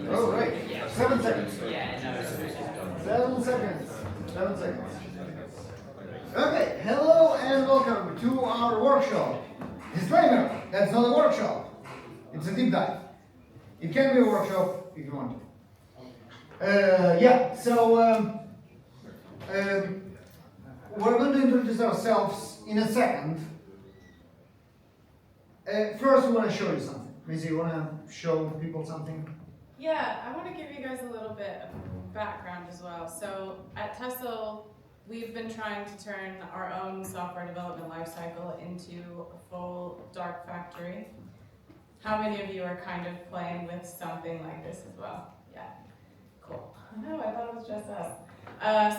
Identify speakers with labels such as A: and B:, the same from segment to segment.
A: Oh, right. 7 seconds. 7 seconds. 7 seconds. Okay, hello and welcome to our workshop. Disclaimer, that's not a workshop. It's a deep dive. It can be a workshop if you want to. We're going to introduce ourselves in a second. First, we want to show you something. Maisie, you want to show people something?
B: Yeah, I want to give you guys a little bit of background as well. So at Tessl, we've been trying to turn our own software development lifecycle into a full dark factory. How many of you are kind of playing with something like this as well? Yeah, cool. No, I thought it was just us.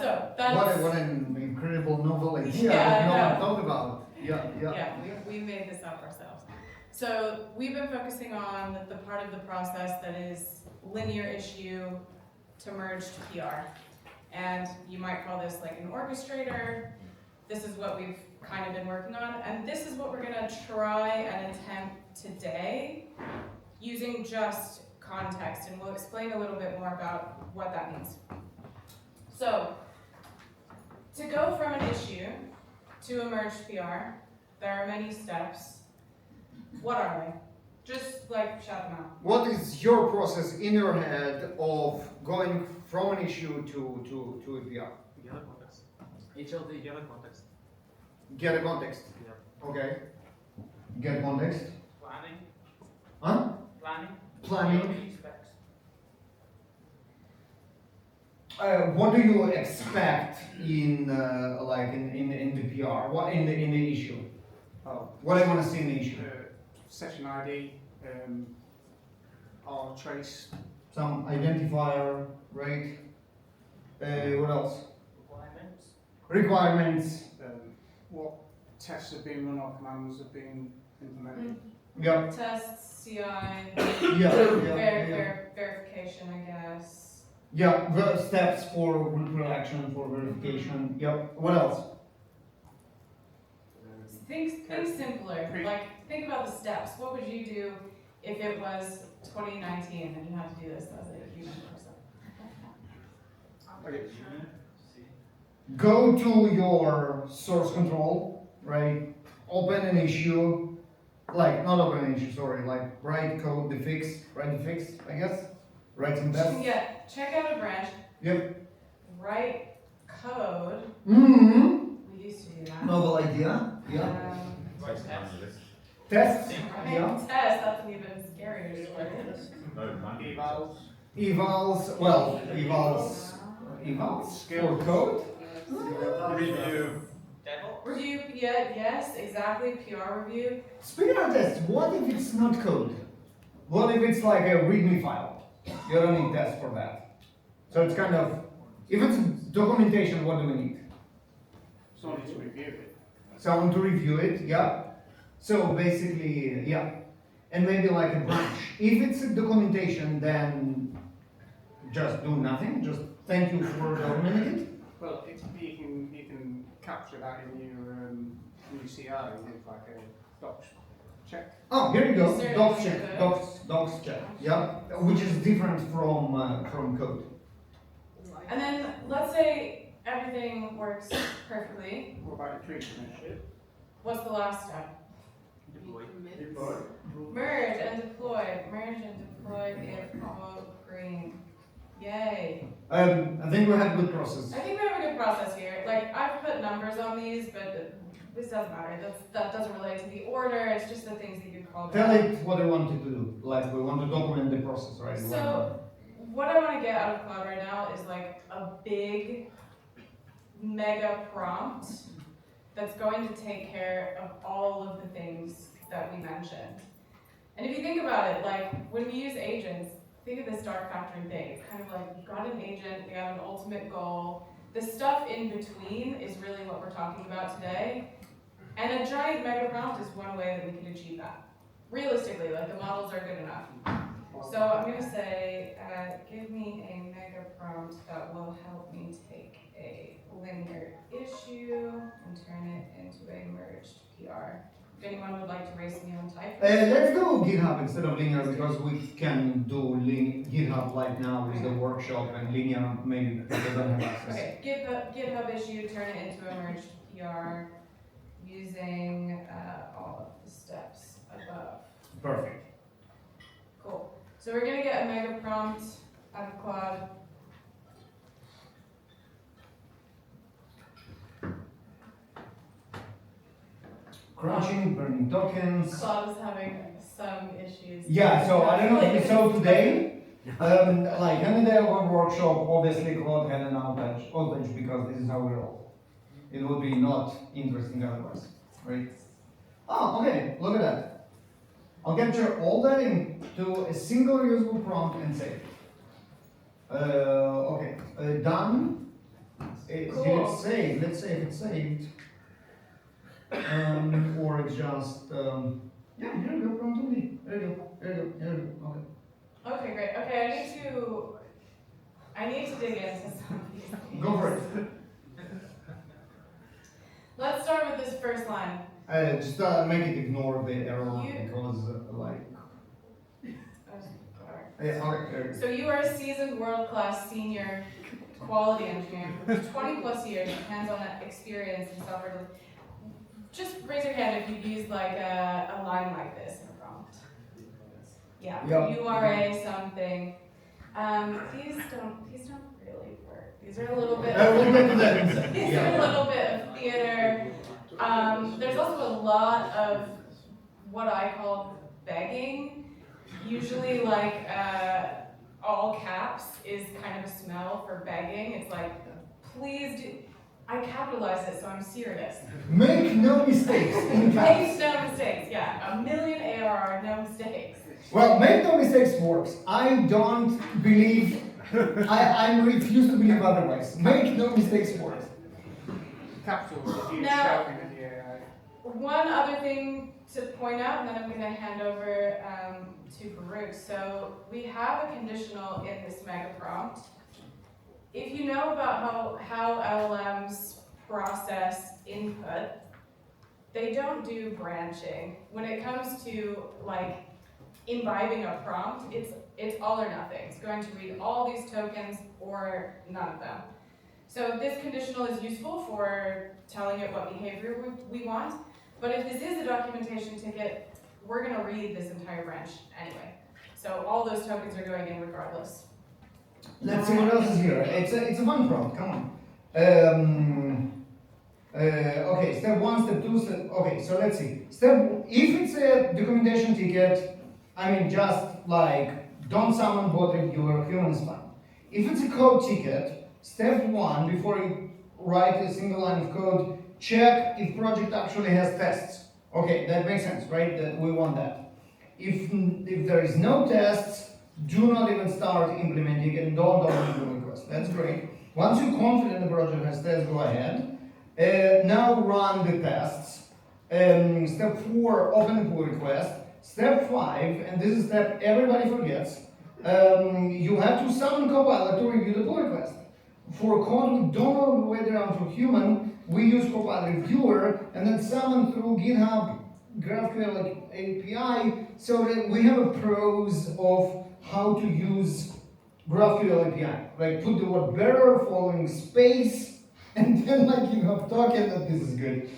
B: So that's
A: what an incredible novel idea
B: Yeah,
A: that no one thought about.
B: Yeah, we made this up ourselves. So we've been focusing on the part of the process that is linear issue to merged PR. And you might call this like an orchestrator. This is what we've kind of been working on. And this is what we're gonna try and attempt today using just context. And we'll explain a little bit more about what that means. So to go from an issue to a merged PR, there are many steps. What are they? Just like shout them out.
A: What is your process in your head of going from an issue to a PR?
C: Get a context. HLD, get a context.
A: Get a context.
C: Yeah.
A: Okay. Get context.
C: Planning.
A: Huh? Planning.
C: Specs.
A: What do you expect in in the PR? What in the issue? What do you want to see in the issue?
D: Session ID, or trace.
A: Some identifier, right? What else? Requirements.
D: What tests have been run or commands have been implemented.
A: Yep.
B: Tests, CI,
A: Yeah.
B: verification, I guess.
A: Yeah. The steps for production, for verification. Yep. What else?
B: Think simpler. Like, think about the steps. What would you do if it was 2019 and you had to do this as a human person?
D: Okay.
A: Go to your source control, right? Open an issue, like not open an issue, sorry, like write code, write the fix, I guess. Write some tests.
B: Yeah, check out a branch.
A: Yep.
B: Write code.
A: Mm-hmm.
B: We used to do that.
A: Novel idea. Yeah. Tests.
B: Test,
A: Yeah.
B: that's an even scarier word.
D: Evals.
A: Evals. Well, evals for code.
C: Review.
B: Review, yeah, yes, exactly, PR review.
A: Speaking of tests, what if it's not code? What if it's like a README file? You don't need tests for that. So it's kind of, if it's documentation, what do we need?
D: Someone to review it.
A: Someone to review it, yeah. So basically, yeah. And maybe like a branch. If it's a documentation, then just do nothing. Just thank you for documenting it.
D: Well, you can capture that in your CI with like a docs check.
A: Oh, here you go.
B: Is there
A: Docs
B: a
A: check.
B: code?
A: Docs check. Yeah. Which is different from code.
B: And then let's say everything works perfectly.
D: What about your treatment?
B: What's the last step?
C: Deploy.
B: Merge and deploy. Merge and deploy if all green. Yay.
A: I think we have a good process.
B: I think we have a good process here. Like, I've put numbers on these, but this doesn't matter. That doesn't relate to the order. It's just the things that you called
A: Tell
B: out.
A: it what I want you to do. Like we want to document the process, right?
B: So, what I want to get out of Cloud right now is like a big, mega prompt that's going to take care of all of the things that we mentioned. And if you think about it, like when we use agents, think of this dark factory thing. It's kind of like we've got an agent, we have an ultimate goal. The stuff in between is really what we're talking about today. And a giant mega prompt is one way that we can achieve that. Realistically, like the models are good enough. So I'm going to say, give me a mega prompt that will help me take a linear issue and turn it into a merged PR. if anyone would like to race me on type.
A: Let's do GitHub instead of linear because we can do GitHub right now with the workshop and linear maybe people don't have access.
B: Okay, GitHub issue, turn it into a merged PR using all of the steps above.
A: Perfect.
B: Cool. So we're gonna get a mega prompt out of Claude.
A: Crunching, burning tokens.
B: Claude is having some issues.
A: Yeah, so I don't know if you saw today, like in the day of our workshop, obviously Claude had an outage because this is how we roll. It would be not interesting otherwise, right? Oh, okay, look at that. I'll capture all that into a single reusable prompt and save. Okay, done.
B: Cool.
A: Did it save? Let's say if it's saved. Or it's just, yeah, here we go, prompt to me. There you go, there you go, there you go, okay.
B: Okay, great. Okay, I need to dig into some of these things.
A: Go for it.
B: Let's start with this first line.
A: Just make it ignore the error because, like, yeah, okay, there you go.
B: So you are a seasoned world-class senior quality engineer with 20 plus years of hands-on experience in software delivery. Just raise your hand if you've used like a line like this in a prompt. Yeah,
A: Yeah.
B: you are a something. These don't really work. These are a little bit.
A: We'll get to that.
B: These are a little bit of theater. There's also a lot of what I call begging. Usually, like all caps is kind of a smell for begging. It's like, please do. I capitalize it, so I'm serious.
A: Make no mistakes.
B: Make no mistakes. Yeah, 1 million ARR, no mistakes.
A: Well, make no mistakes works. I don't believe, I refuse to believe otherwise. Make no mistakes works.
D: Capsules that you
B: Now-
D: shouting at the AI.
B: One other thing to point out, and then I'm going to hand over to Baruch. So we have a conditional in this mega prompt. If you know about how LLMs process input, they don't do branching. When it comes to like imbibing a prompt, it's all or nothing. It's going to read all these tokens or none of them. So this conditional is useful for telling it what behavior we want, but if this is a documentation ticket, we're gonna read this entire branch anyway. So all those tokens are going in regardless.
A: Let's see what else is here. It's a fun prompt, come on. Okay, step 1, step 2, okay, so let's see. If it's a documentation ticket, I mean just like, don't summon bot reviewer, human is fine. If it's a code ticket, step 1, before you write a single line of code, check if project actually has tests. Okay, that makes sense, right? That we want that. If there is no tests, do not even start implementing and don't open the request. That's great. Once you're confident the project has tests, go ahead. Now run the tests. Step 4, open the pull request. Step 5, and this is step everybody forgets, you have to summon Copilot to review the pull request. For code we don't know whether down to human, we use Copilot Reviewer and then summon through GitHub GraphQL API so that we have a pros of how to use GraphQL API. Like put the word better following space and then like you have token that this is good.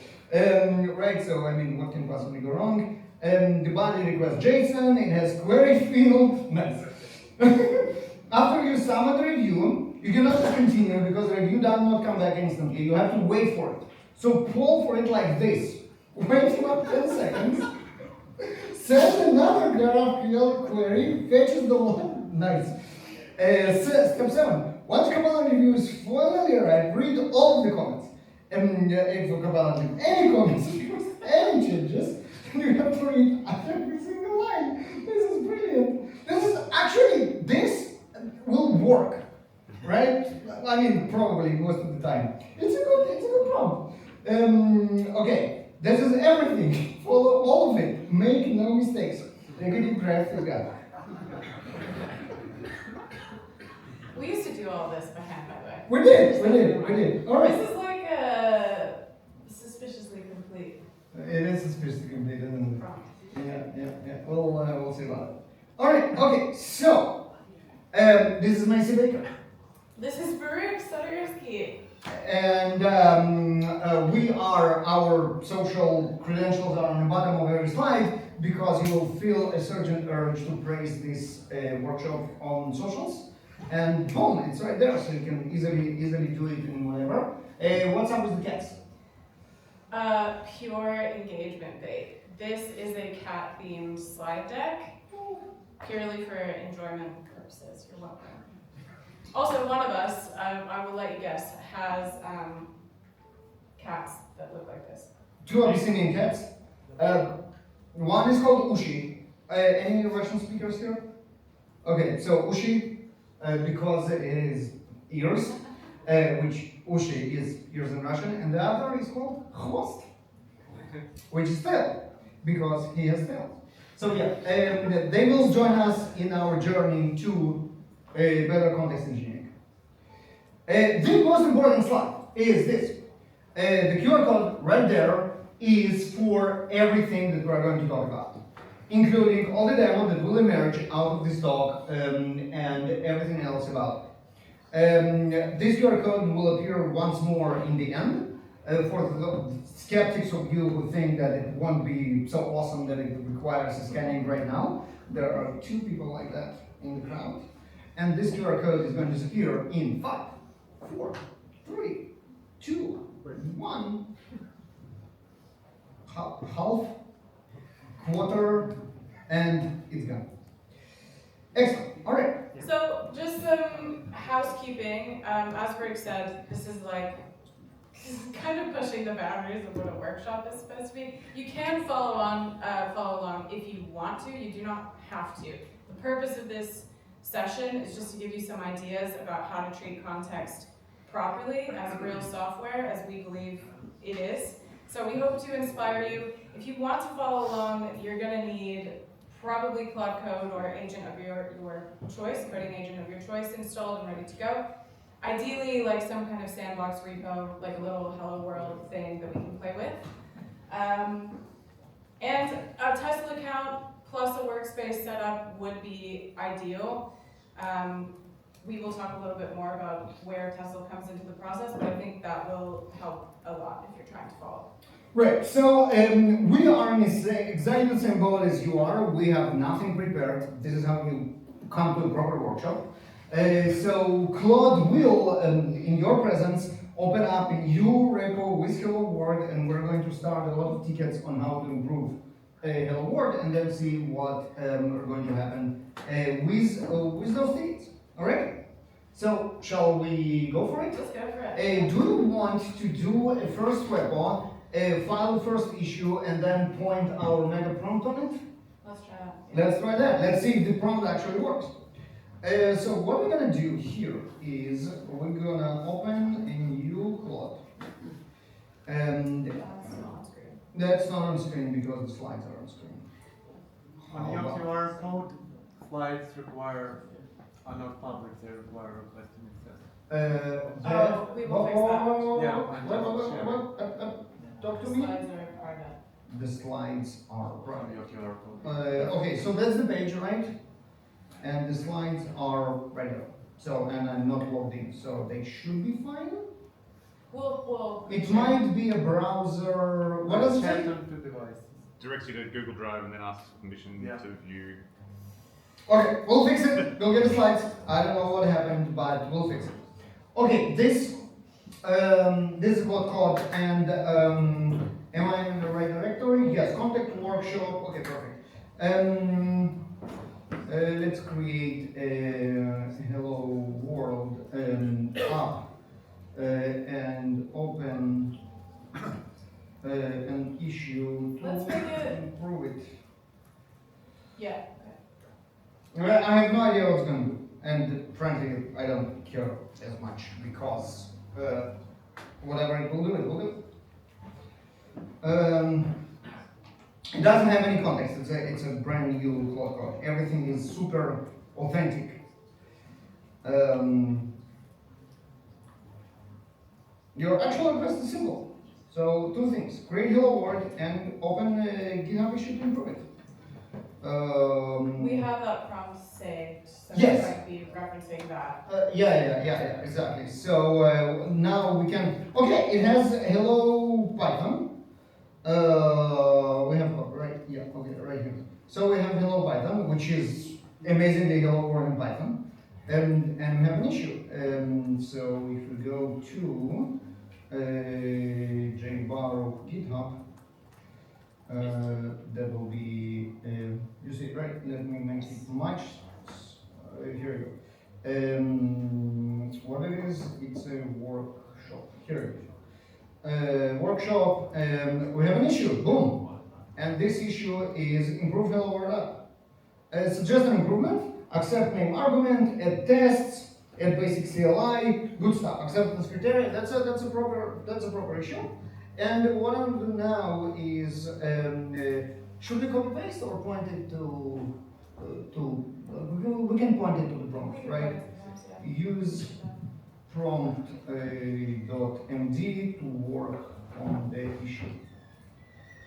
A: Right, so I mean what can possibly go wrong? The body request JSON, it has query field, nice. After you summon the review, you cannot just continue because the review does not come back instantly. You have to wait for it. So pull for it like this. Wait about 10 seconds. Send another GraphQL query, fetches the one. Nice. Step 7. Once Copilot review is familiar, read all of the comments. If Copilot leaves any comments, any changes, you have to read every single line. This is brilliant. This will work, right? I mean, probably most of the time. It's a good prompt. Okay, this is everything. Follow all of it. Make no mistakes. Take a deep breath.
B: We used to do all this by hand, by the way.
A: We did. All right.
B: This is like a suspiciously complete.
A: It is suspicious complete, isn't it? Yeah. We'll see about it. All right. Okay. So, this is Macy Baker.
B: This is Baruch Soderski.
A: And our social credentials are on the bottom of every slide because you will feel a certain urge to praise this workshop on socials. And boom, it's right there, so you can easily do it in whatever. What's up with the cats?
B: Pure engagement bait. This is a cat-themed slide deck, purely for enjoyment purposes. You're welcome. Also, one of us, I will let you guess, has cats that look like this.
A: Two Abyssinian cats. One is called Ushi. Any Russian speakers here? Okay, so Ushi, because it is ears, which Ushi is ears in Russian, and the other is called Хвост, which is tail, because he has tail. So yeah, they will join us in our journey to better context engineering. The most important slide is this. The QR code right there is for everything that we're going to talk about, including all the demo that will emerge out of this talk and everything else about it. This QR code will appear once more in the end. For the skeptics of you who think that it won't be so awesome that it requires scanning right now, there are two people like that in the crowd. And this QR code is going to disappear in 5, 4, 3, 2, 1, half, quarter, and it's gone. Excellent. All right.
B: So, just some housekeeping. As Rick said, this is like kind of pushing the boundaries of what a workshop is supposed to be. You can follow along if you want to. You do not have to. The purpose of this session is just to give you some ideas about how to treat context properly as real software, as we believe it is. So we hope to inspire you. If you want to follow along, you're going to need probably Cloud Code or agent of your choice, coding agent of your choice installed and ready to go. Ideally, like some kind of sandbox repo, like a little Hello World thing that we can play with. And a Tessl account plus a workspace setup would be ideal. We will talk a little bit more about where Tessl comes into the process, but I think that will help a lot if you're trying to follow.
A: Right, so we are in exactly the same boat as you are. We have nothing prepared. This is how you come to a proper workshop. So Claude will, in your presence, open up a new repo with Hello World, and we're going to start a lot of tickets on how to improve Hello World, and then see what are going to happen with those tickets. All right? So shall we go for it?
B: Let's go for it.
A: Do you want to do a first repo, file the first issue, and then point our meta prompt on it?
B: Let's try that.
A: Let's try that. Let's see if the prompt actually works. So what we're gonna do here is we're gonna open a new Claude. And
B: That's not on screen.
A: that's not on screen because the slides are on screen.
E: On your QR code, slides are not public, they require requesting access.
B: We will fix that.
E: Yeah, I know.
A: Talk
B: The
A: to me.
B: slides are private.
A: The slides are
E: On
A: private.
E: your QR code.
A: Okay, so that's the page, right? And the slides are right there. So, and I'm not logged in, so they should be fine.
B: We'll
A: It might be a browser. What does it
E: Chat
A: say?
E: on two devices.
F: Directs you to Google Drive and then asks for permission
E: Yeah.
F: to view.
A: Okay, we'll fix it. We'll get the slides. I don't know what happened, but we'll fix it. Okay, this is Claude code, and am I in the right directory? Yes, contact workshop. Okay, perfect. Let's create a hello world app and open an issue
B: Let's make it-
A: to improve it.
B: Yeah.
A: I have no idea what it's going to do, and frankly, I don't care as much because whatever it will do, it will do. It doesn't have any context. It's a brand new Claude code. Everything is super authentic. Your actual address is simple. So So two things, create hello world and open GitHub issue to improve it.
B: We have that prompt saved, so
A: Yes.
B: we might be referencing that.
A: Yeah, exactly. So now we can, okay, it has hello Python. We have, right, yeah, okay, right here. So we have hello Python, which is amazingly hello world in Python. And we have an issue. So if we go to jbar GitHub, that will be, you see, right? Let me make it much. Here you go. What it is? It's a workshop. Here it is. Workshop. We have an issue. Boom. And this issue is improve hello world app. Suggest an improvement. Accept name argument. Add tests. Add basic CLI. Good stuff. Acceptance criteria. That's a proper issue. And what I'm doing now is, should we copy paste or point it to we can point it to the prompt, right? Use prompt .md to work on the issue.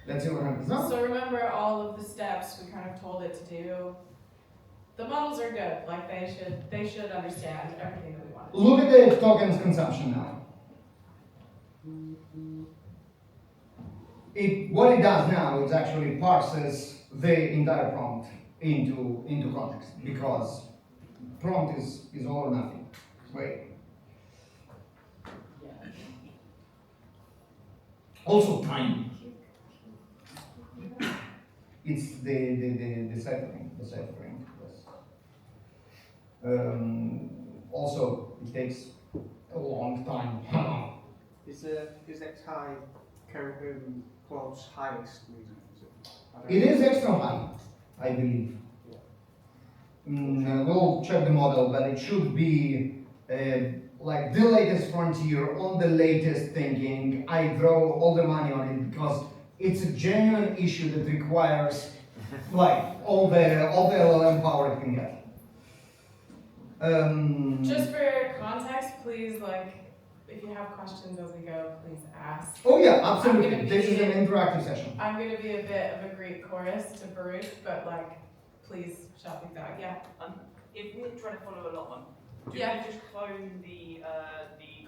A: Let's see what happens now.
B: So remember all of the steps we kind of told it to do. The models are good, like they should understand everything that we want.
A: Look at the tokens consumption now. What it does now is actually parses the entire prompt into context, because prompt is all or nothing, right? Also time. It's the ciphering. Yes. Also, it takes a long time.
D: Is X high quotes highest reason?
A: It is extra high, I believe. We'll check the model, but it should be like the latest frontier on the latest thinking. I throw all the money on it because it's a genuine issue that requires like all the LLM power it can get.
B: Just for context, please, like, if you have questions as we go, please ask.
A: Oh yeah, absolutely. This is an interactive session.
B: I'm going to be a bit of a Greek chorus to Baruch, but like, please shout me that. Yeah.
G: If we're trying to follow along, do
B: Yeah.
G: we just clone the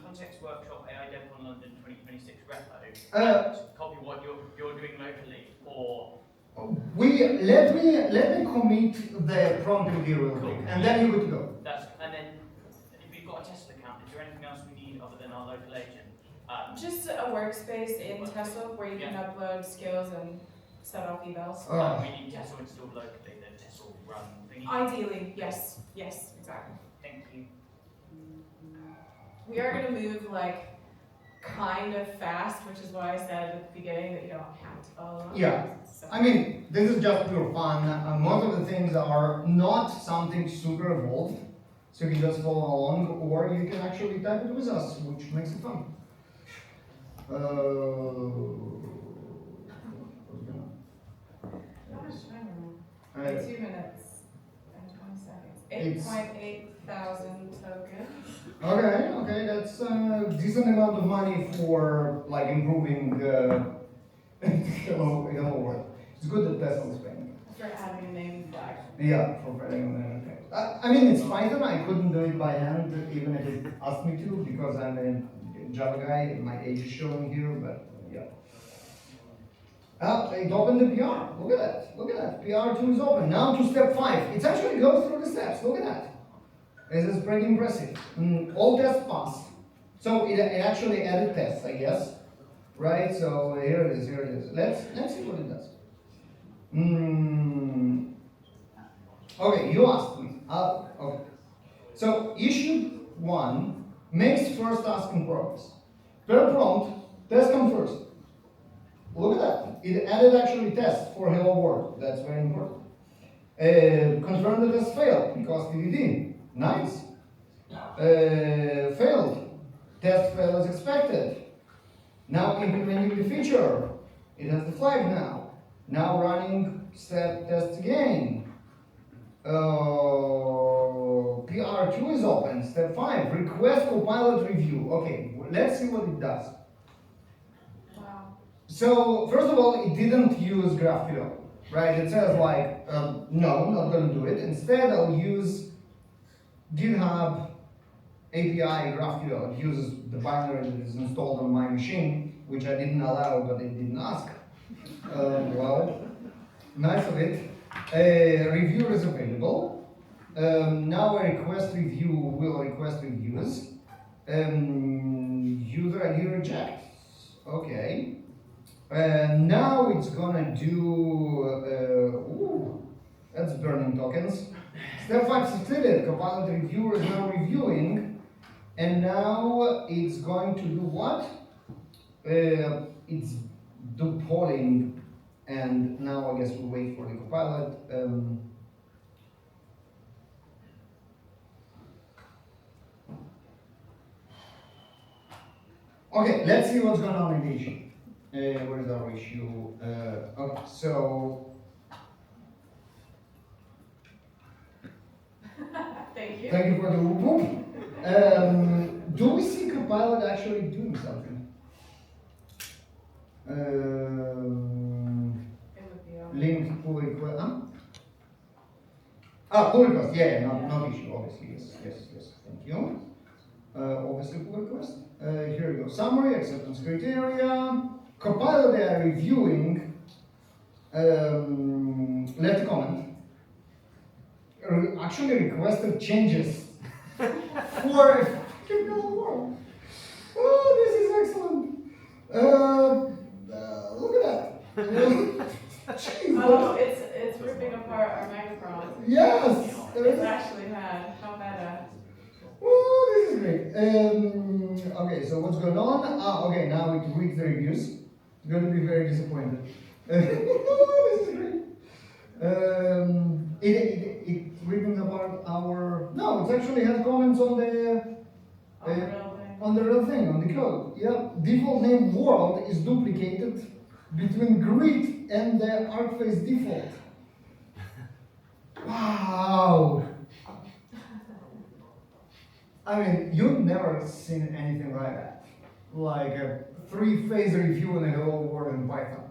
G: context workshop AIDevCon London 2026 repo and copy what you're doing locally, or?
A: Let me commit the prompt review real quick, and then you're good to go.
G: And then if you've got a Tessl account, is there anything else we need other than our local agent?
B: Just a workspace in Tessl where you can upload skills and set off evals.
G: We need Tessl installed locally, the Tessl run thingy.
B: Ideally, yes, exactly.
G: Thank you.
B: We are going to move like kind of fast, which is why I said at the beginning that you don't have to follow along.
A: Yeah.
B: So.
A: I mean, this is just pure fun. Most of the things are not something super evolved, so you can just follow along, or you can actually type it with us, which makes it fun.
B: How much time are we? 2 minutes and 20 seconds. 8.8 thousand tokens.
A: Okay, that's a decent amount of money for like improving hello world. It's good that Tessl is paying.
B: For adding a name flag.
A: Yeah, for paying I mean, it's Python. I couldn't do it by hand, even if it asked me to, because I'm a Java guy. My age is showing here, but yeah. It opened the PR. Look at that. PR2 is open. Now to step 5. It actually goes through the steps. Look at that. This is pretty impressive. All tests passed. So it actually added tests, I guess. Right? So here it is. Let's see what it does. Okay, you asked me. Okay. So issue 1 makes first task in progress. Per prompt, test come first. Look at that. It added actually tests for hello world. That's very important. Confirm the test failed because TDD. Nice. Failed. Test failed as expected. Now implementing the feature. It has the flag now. Now running step test again. PR2 is open. Step 5. Request copilot review. Okay, let's see what it does.
B: Wow.
A: So first of all, it didn't use GraphQL, right? It says like, no, I'm not going to do it. Instead, I'll use GitHub API GraphQL. It uses the binary that is installed on my machine, which I didn't allow, but it didn't ask. Well, nice of it. Reviewer is available. Now a request review will request reviews. User ID rejects. Okay. Now it's gonna do. That's burning tokens. Step 5 succeeded. Copilot reviewer is now reviewing, and now it's going to do what? It's do polling, and now I guess we'll wait for the Copilot. Okay, let's see what's going on in the issue. Where is our issue? Okay, so.
B: Thank you.
A: Thank you for the whoop. Do we see Copilot actually doing something?
B: It would be on.
A: Link pull request. Pull request. Yeah, not issue. Obviously, yes. Thank you. Obviously, pull request. Here we go. Summary, acceptance criteria. Copilot they are reviewing. Left a comment. Actually requested changes for a world. Oh, this is excellent. Look at that. Jeez,
B: Oh, it's ripping apart our megaphone.
A: yes.
B: It's actually mad. How meta.
A: Oh, this is great. Okay, so what's going on? Okay, now we read the reviews. It's going to be very disappointed. This is great. It's written about our. No, it actually has comments on the. On the real thing, on the code. Yeah. Default name world is duplicated between grid and the arcface default. Wow. I mean, you've never seen anything like that. Like a 3-phase review in a whole world in Python.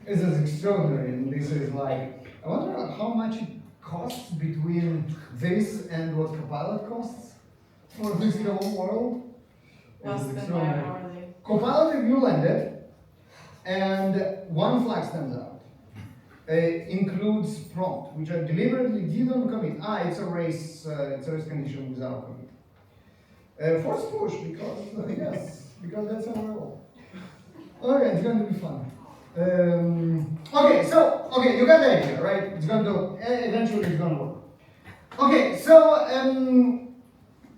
A: This is extraordinary, and this is like, I wonder how much it costs between this and what Copilot costs for this whole world.
B: Less
A: This is
B: than my
A: extraordinary.
B: hourly.
A: Copilot review landed, and one flag stands out. Includes prompt, which I deliberately didn't commit. It's a race condition without commit. Force push, because, yes, because that's how we roll. Okay, it's going to be fun. Okay, you got the idea, right? It's going to, eventually it's going to work. Okay, so,
G: Is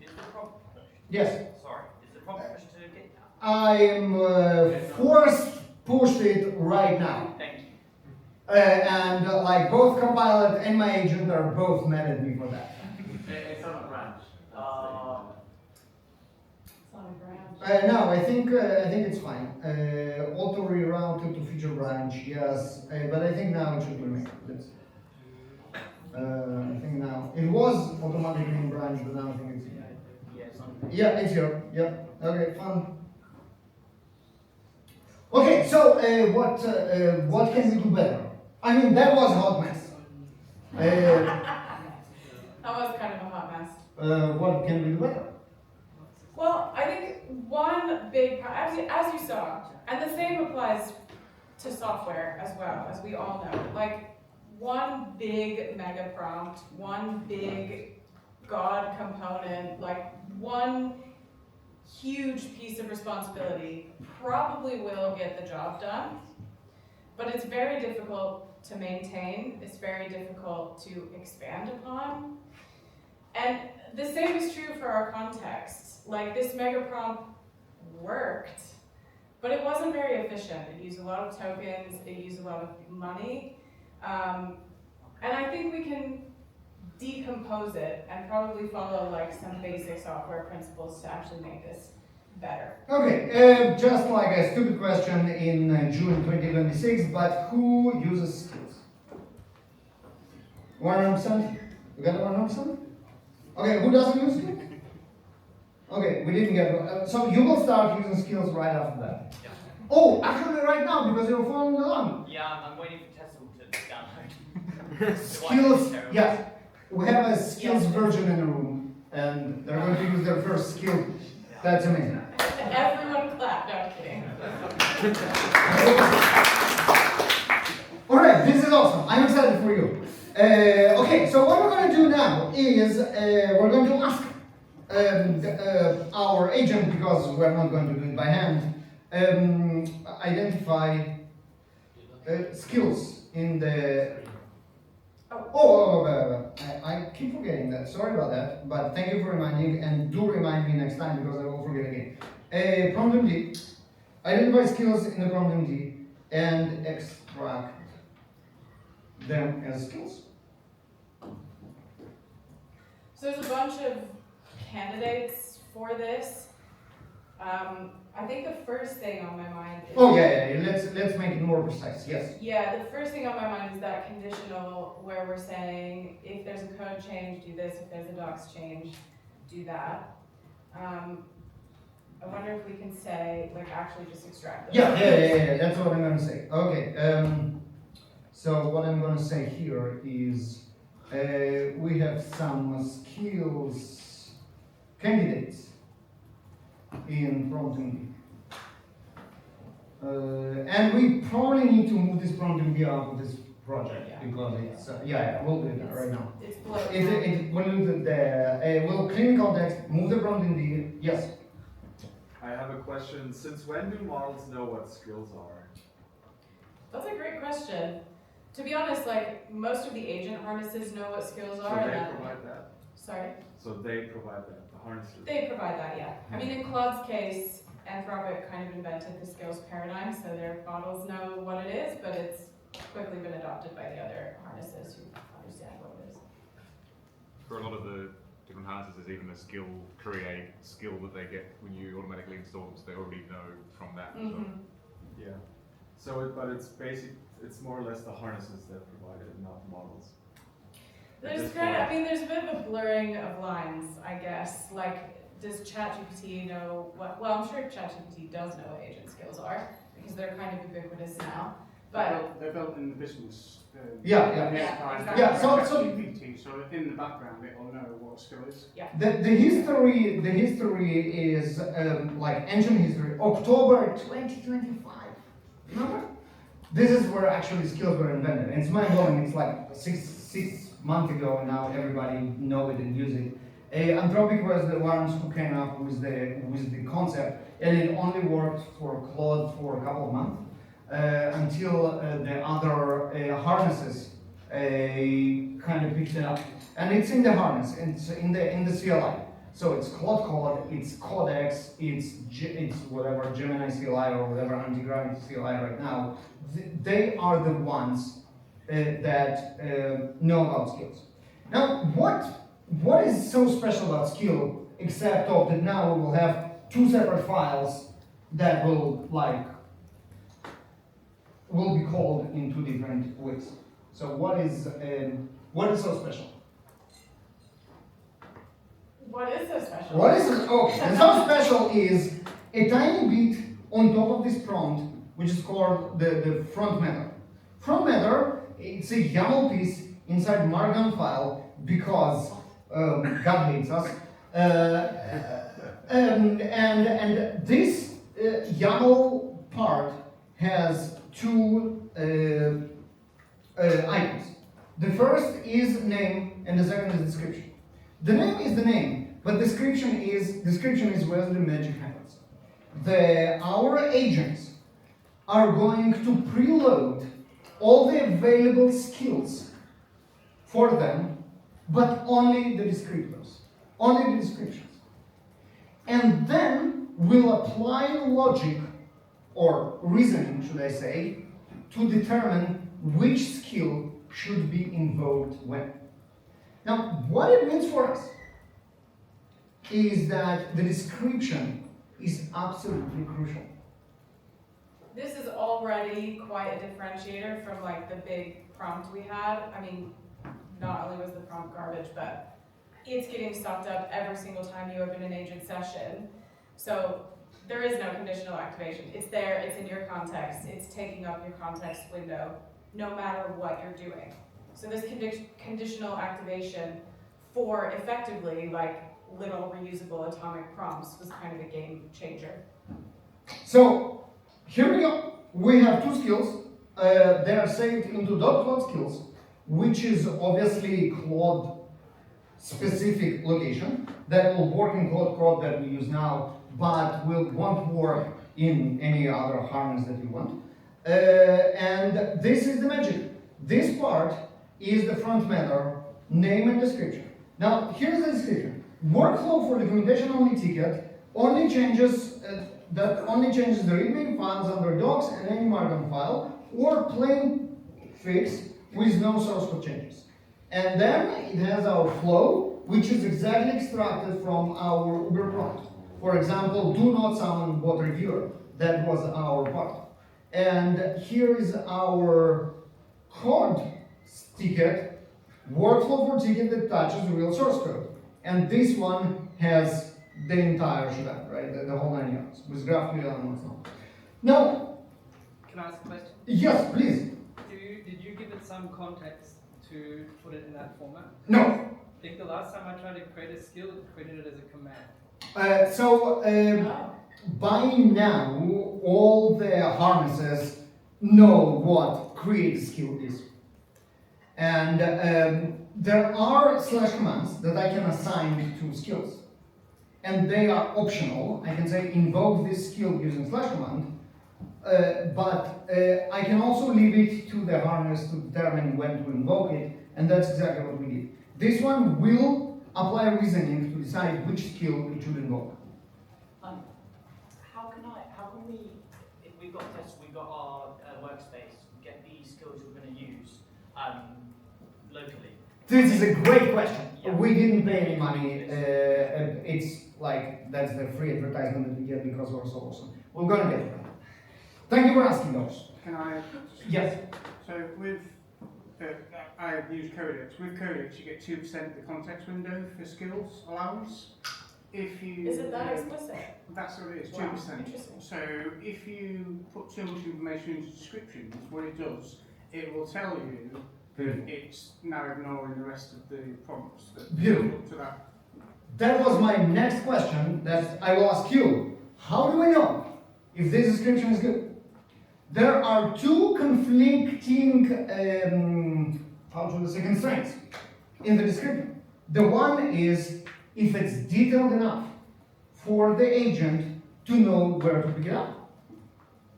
G: the prompt push?
A: yes.
G: Sorry, is the prompt push to GitHub?
A: I am forced pushed it right now.
G: Thank you.
A: And like both Copilot and my agent are both mad at me for that.
C: It's on a branch.
B: It's on a branch.
A: No, I think it's fine. Auto rerouted to feature branch, yes, but I think now it should be made. I think now it was automatically in branch, but now I think it's here. Yeah, it's here. Yep. Okay, fun. Okay, so what can we do better? I mean, that was a hot mess.
B: That was kind of a hot mess.
A: What can we do better?
B: Well, I think one big, as you saw, and the same applies to software as well, as we all know. Like, one big mega prompt, one big God component, like one huge piece of responsibility probably will get the job done, but it's very difficult to maintain, it's very difficult to expand upon. And the same is true for our context. Like, this mega prompt worked, but it wasn't very efficient. It used a lot of tokens, it used a lot of money. And I think we can decompose it and probably follow like some basic software principles to actually make this better.
A: Okay, just like a stupid question in June 2026, but who uses skills? 100%? We got 100%? Okay, who doesn't use skills? Okay, we didn't get so you will start using skills right after that. Oh, actually right now, because you're following along.
G: Yeah, I'm waiting for Tessl to download.
A: Skills, yeah. We have a skills version in the room, and they're going to use their first skill. That's amazing.
B: Everyone clap, no, I'm kidding.
A: Alright, this is awesome. I'm excited for you. Okay, so what we're going to do now is we're going to ask our agent, because we're not going to do it by hand, identify skills in the... I keep forgetting that. Sorry about that, but thank you for reminding, and do remind me next time because I will forget again. Prompt MD, identify skills in the prompt MD and extract them as skills.
B: So there's a bunch of candidates for this. I think the first thing on my mind is...
A: Oh yeah. Let's make it more precise, yes.
B: Yeah, the first thing on my mind is that conditional where we're saying if there's a code change, do this, if there's a docs change, do that. I wonder if we can say, like, actually just extract those.
A: Yeah, that's what I'm going to say. Okay, so what I'm going to say here is we have some skills candidates in prompt MD. And we probably need to move this prompt MD out of this project because it's, we'll do that right now.
B: It's bloated.
A: We'll clean context, move the prompt MD, yes.
H: I have a question. Since when do models know what skills are?
B: That's a great question. To be honest, like, most of the agent harnesses know what skills
H: So
B: are.
H: they
B: and
H: provide that?
B: Sorry?
H: So they provide that, the harnesses?
B: They provide that, yeah. I mean, in Claude's case, Anthropic kind of invented the skills paradigm, so their models know what it is, but it's quickly been adopted by the other harnesses who understand what it is.
F: For a lot of the different harnesses, there's even a skill that they get when you automatically install them, so they already know from that.
B: Mm-hmm.
H: Yeah. So, but it's basic. It's more or less the harnesses that provide it, not the models.
B: There's kind of, I mean, there's a bit of a blurring of lines, I guess. Like, does ChatGPT know what? Well, I'm sure ChatGPT does know what agent skills are because they're kind of ubiquitous now. But
D: they're built in the business.
A: Yeah, so
D: GPT, so in the background it will know what skill is.
B: yeah.
A: The history is like engine history, October 2025. Remember? This is where actually skills were invented. And it's mind-blowing. It's like six months ago, and now everybody know it and use it. Anthropic was the ones who came up with the concept, and it only worked for Claude for a couple of months until the other harnesses kind of picked it up. And it's in the harness. It's in the CLI. So it's Claude Code, it's Codex, it's whatever Gemini CLI or whatever anti-gravity CLI right now. They are the ones that know about skills. Now, what is so special about skill, except that now we will have two separate files that will be called in two different ways. So what is so special?
B: What is so special?
A: And so special is a tiny bit on top of this prompt, which is called the front method. Front method, it's a YAML piece inside Markdown file because God hates us. And this YAML part has two items. The first is name and the second is description. The name is the name, but description is where the magic happens. Our agents are going to preload all the available skills for them, but only the descriptors, only the descriptions. And then we'll apply logic, or reasoning, should I say, to determine which skill should be invoked when. Now, what it means for us is that the description is absolutely crucial.
B: This is already quite a differentiator from like the big prompt we had. I mean, not only was the prompt garbage, but it's getting sucked up every single time you open an agent session. So there is no conditional activation. It's there, it's in your context, it's taking up your context window, no matter what you're doing. So this conditional activation for effectively like little reusable atomic prompts was kind of a game changer.
A: So here we go. We have two skills. They are saved into .Claude skills, which is obviously Claude specific location that will work in Claude code that we use now, but won't work in any other harness that you want. And this is the magic. This part is the front matter, name and description. Now, here's the description. Workflow for documentation only ticket only changes the readme files under docs and any markdown file, or plain fix with no source code changes. And then it has our flow, which is exactly extracted from our Uber prompt. For example, do not summon bot reviewer. That was our part. And here is our code ticket, workflow for ticket that touches real source code. And this one has the entire shebang, right? The whole 9 yards with GraphQL and whatnot. Now,
I: can I ask a question?
A: Yes, please.
I: Did you give it some context to put it in that format?
A: No.
I: I think the last time I tried to create a skill, it created it as a command.
A: By now, all the harnesses know what create a skill is. And there are slash commands that I can assign to skills. And they are optional. I can say invoke this skill using slash command, but I can also leave it to the harness to determine when to invoke it, and that's exactly what we did. This one will apply reasoning to decide which skill it should invoke.
G: How can we, if we've got Tessl, we've got our workspace, get these skills we're going to use locally?
A: This is a great question.
G: Yeah.
A: We didn't pay any money. It's like, that's the free advertisement that we get because we're so awesome. We're gonna get it. Thank you for asking those.
D: Can I?
A: Yes.
D: So with, I use Codex. With Codex, you get 2% of the context window for skills allowance. If you
B: Is it that explicit?
D: That's what it is, 2%.
B: Wow, interesting.
D: So if you put too much information into descriptions, what it does, it will tell you that it's now ignoring the rest of the prompts that
A: Beautiful.
D: up to that.
A: That was my next question that I will ask you. How do we know if this description is good? There are two conflicting constraints in the description. The one is if it's detailed enough for the agent to know where to pick it up.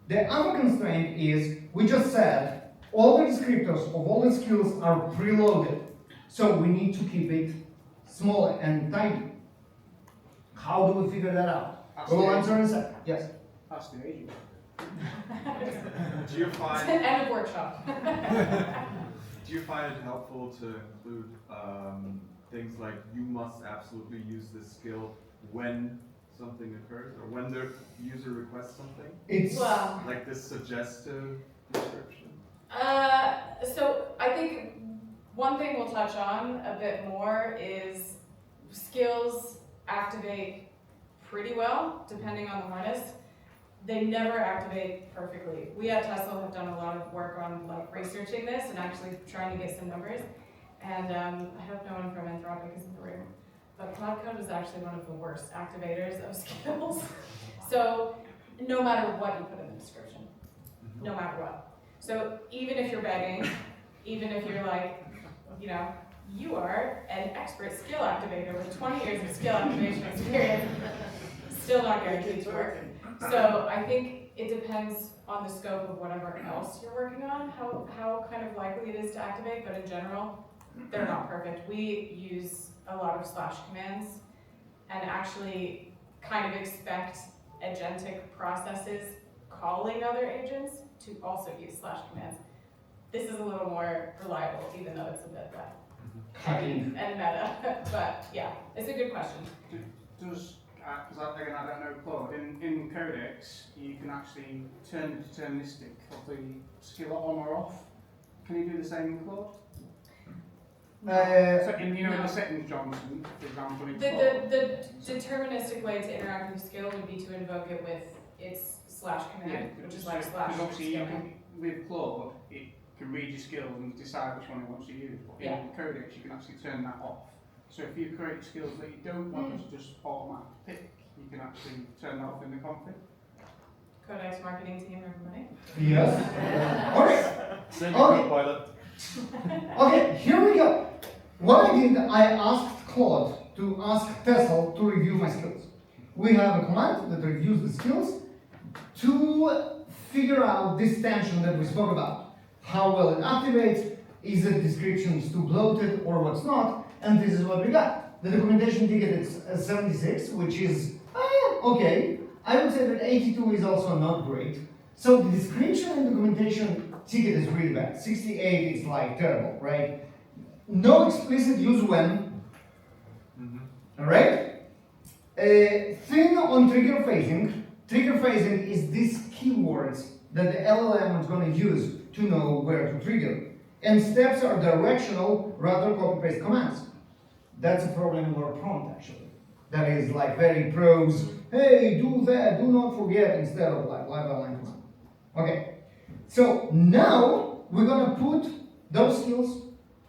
A: The other constraint is, we just said, all the descriptors of all the skills are preloaded. So we need to keep it small and tiny. How do we figure that out? We'll answer in a second. Yes?
D: Ask the agent.
H: Do you find
B: End of workshop.
H: do you find it helpful to include things like you must absolutely use this skill when something occurs or when the user requests something?
A: It's
B: Well,
H: Like this suggestive description?
B: so I think one thing we'll touch on a bit more is skills activate pretty well, depending on the harness. They never activate perfectly. We at Tessl have done a lot of work on like researching this and actually trying to get some numbers. And I hope no one from Anthropic is in the room, but Cloud Code is actually one of the worst activators of skills. So no matter what you put in the description, no matter what. So even if you're begging, even if you're like, you know, you are an expert skill activator with 20 years of skill activation experience, still not guaranteed to work. So I think it depends on the scope of whatever else you're working on, how kind of likely it is to activate, but in general, they're not perfect. We use a lot of slash commands and actually kind of expect agentic processes calling other agents to also use slash commands. This is a little more reliable, even though it's a bit heavy and meta, but yeah, it's a good question.
D: Does, because again I don't know Claude, in Codex you can actually turn the deterministic of the skill on or off. Can you do the same in Claude? So in, you know, in the settings, Johnson, for example, in
B: The deterministic way to interact with skill would be to invoke it with its slash command, which is like slash
D: Because obviously
B: skill.
D: you can, with Claude, it can read your skills and decide which one it wants to use. But
B: Yeah.
D: in Codex, you can actually turn that off. So if you create skills that you don't want it to just automatically pick, you can actually turn that off in the config.
B: Codex marketing team, everybody.
A: Yes. Okay.
E: Send
A: Okay.
E: Copilot.
A: Okay, here we go. What I did, I asked Claude to ask Tessl to review my skills. We have a command that reviews the skills to figure out this tension that we spoke about. How well it activates, is the description too bloated or what's not, and this is what we got. The documentation ticket is 76, which is okay. I would say that 82 is also not great. So the description and documentation ticket is really bad. 68 is like terrible, right? No explicit use when. All right? Thing on trigger phasing. Trigger phasing is these keywords that the LLM is going to use to know where to trigger. And steps are directional rather copy-paste commands. That's a problem in our prompt actually. That is like very prose, hey, do that, do not forget, instead of like line-by-line command. Okay, so now we're gonna put those skills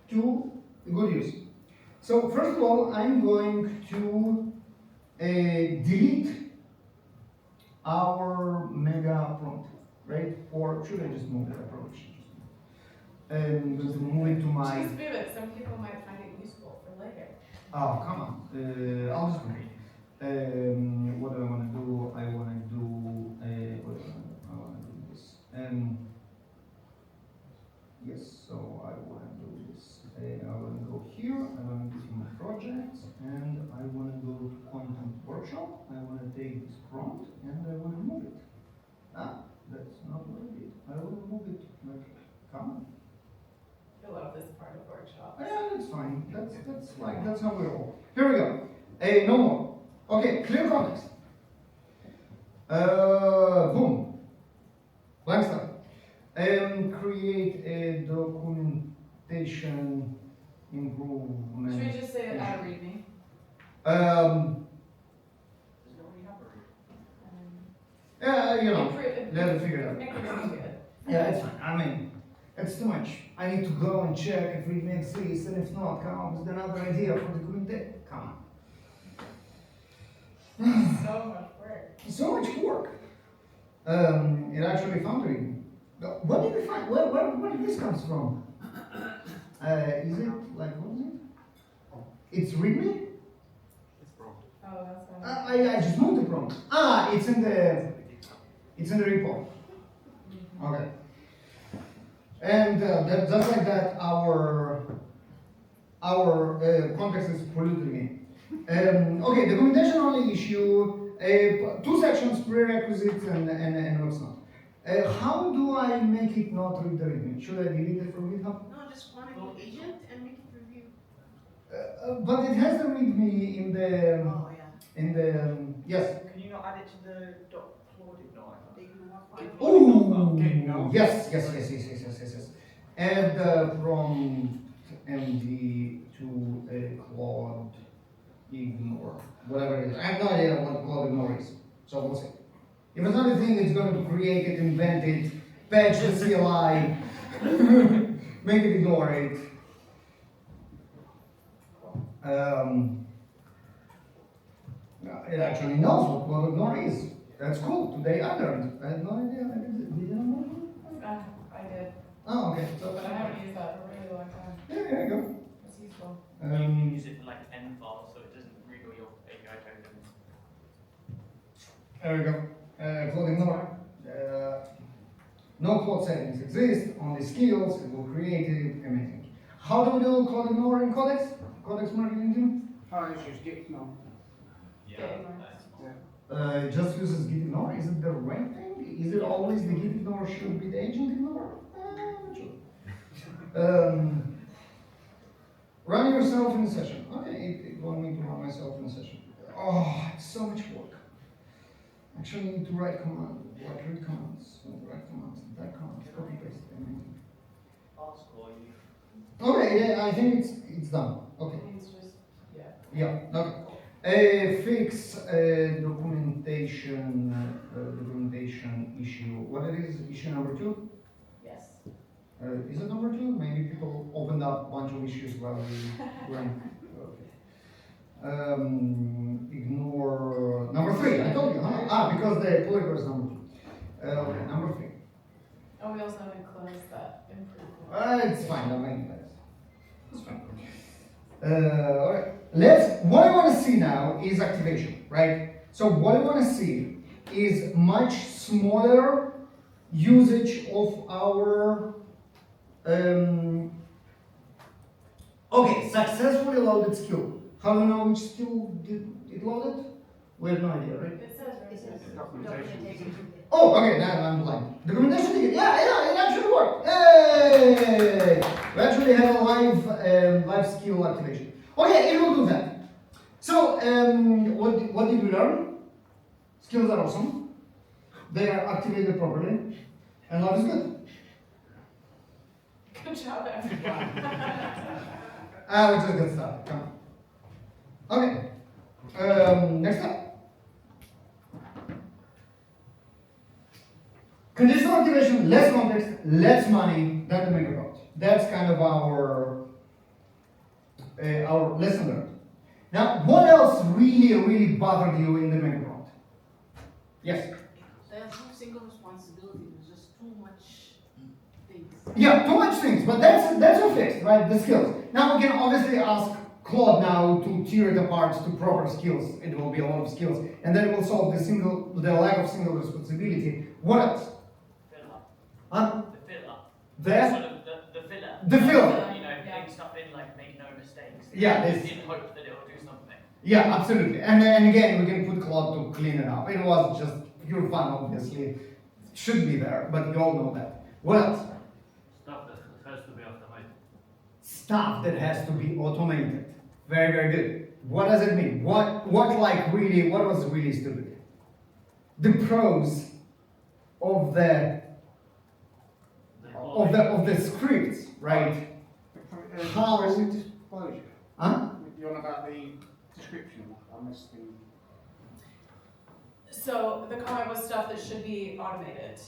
A: to good use. So first of all, I'm going to delete our mega prompt, right? Or should I just move it? I probably should just move it. I'm going to move it to my.
B: Just move it, some people might find it useful for later.
A: Oh, come on. I'll just move it. What do I want to do? I want to do. What do I want to do this. Yes, so I want to do this. I want to go here. I want to do my projects, and I want to go to content workshop. I want to take this prompt and I want to move it. Ah, that's not what I did. I will move it. Like, come on.
B: I love this part of workshop.
A: Yeah, that's fine. That's how we roll. Here we go. No more. Okay, clear context. Boom. Blank stuff. Create a documentation improvement.
B: Should we just say that out of readme?
A: Yeah, you know,
B: Improve-
A: let it figure it out.
B: Make it really good.
A: Yeah, it's fine. I mean, it's too much. I need to go and check if it makes sense, and if not, come up with another idea for the documentation. Come on.
B: So much work.
A: So much work. It actually found it. What did we find? Where did this come from? Is it like what is it? It's README?
B: Oh, that's one.
A: I just moved the prompt. It's in the repo. Okay. And just like that, our context is polluting me. Okay, documentation only issue, 2 sections, prerequisites and what's not. How do I make it not read the README? Should I delete it from GitHub?
J: No, just find an agent and make it review.
A: But it has the README in the,
J: Oh, yeah.
A: yes.
G: Can you not add it to the Claude ignore?
J: They can modify it.
A: Ooh, yes. Add prompt MD to Claude ignore, whatever it is. I have no idea what Claude ignore is, so we'll see. If it's not a thing, it's going to create it, invent it, patch the CLI, make it ignore it. It actually knows what Claude ignore is. That's cool. Today I learned. I had no idea. Did you know?
B: I did,
A: Oh, okay. So,
B: but I haven't used that for a really long time.
A: yeah, there you go.
B: It's useful.
G: You can use it for like an end file so it doesn't read all your API code.
A: There we go. Claude ignore. No Claude settings exist, only skills, it will create it, amazing. How do we do Claude ignore in Codex? Codex marketing team?
D: I just use Git ignore.
A: It just uses git ignore. Is it the right thing? Is it always the git ignore should be the agent ignore? Not sure. Run yourself in a session. Okay, it wants me to run myself in a session. Oh, it's so much work. Actually, I need to write commands, like read commands, write commands, that commands, copy paste, amazing.
G: Ask or you
A: Okay, yeah, I think it's done. Okay.
B: It's just, yeah.
A: Yeah. Okay. Fix documentation issue. What it is? Issue number 2.
B: Yes.
A: Is it number 2? Maybe people opened up a bunch of issues while we were. Okay. Ignore number 3. I told you, huh? Because the polygon is number 2. Okay, number 3.
B: Oh, we also haven't closed that improvement.
A: It's fine. I'm making that. It's fine. All right. What I want to see now is activation, right? So what I want to see is much smaller usage of our. Okay, successfully loaded skill. How do you know which skill did it loaded? We have no idea, right?
B: It says right there.
D: Documentation.
A: Oh, okay, now I'm blind. Documentation ticket. Yeah, it actually worked. Yay! We actually have a live skill activation. Okay, it will do that. So, what did we learn? Skills are awesome. They are activated properly, and life is good.
B: Good job, everyone.
A: Which is a good stuff. Come on. Okay. Next up. Conditional activation, less context, less money than the mega prompt. That's kind of our lesson learned. Now, what else really bothered you in the mega prompt? Yes?
J: There's no single responsibility, there's just too much things.
A: Yeah, too much things, but that's all fixed, right? The skills. Now we can obviously ask Claude now to tear it apart to proper skills. It will be a lot of skills, and then it will solve the lack of single responsibility. What else? Huh?
G: The filler.
A: There?
G: Sort of the filler.
A: The filler.
G: You know, putting stuff in like make no mistakes.
A: Yeah,
G: In
A: this.
G: hope that it will do something.
A: Yeah, absolutely. And again, we can put Claude to clean it up. It was just pure fun, obviously. Should be there, but you all know that. What else?
C: Stuff that has to be automated.
A: Stuff that has to be automated. Very, very good. What does it mean? What was really stupid? The pros of the scripts, right? How?
D: Disclosure.
A: Huh?
D: You're on about the description. I missed the.
B: So the comment was stuff that should be automated.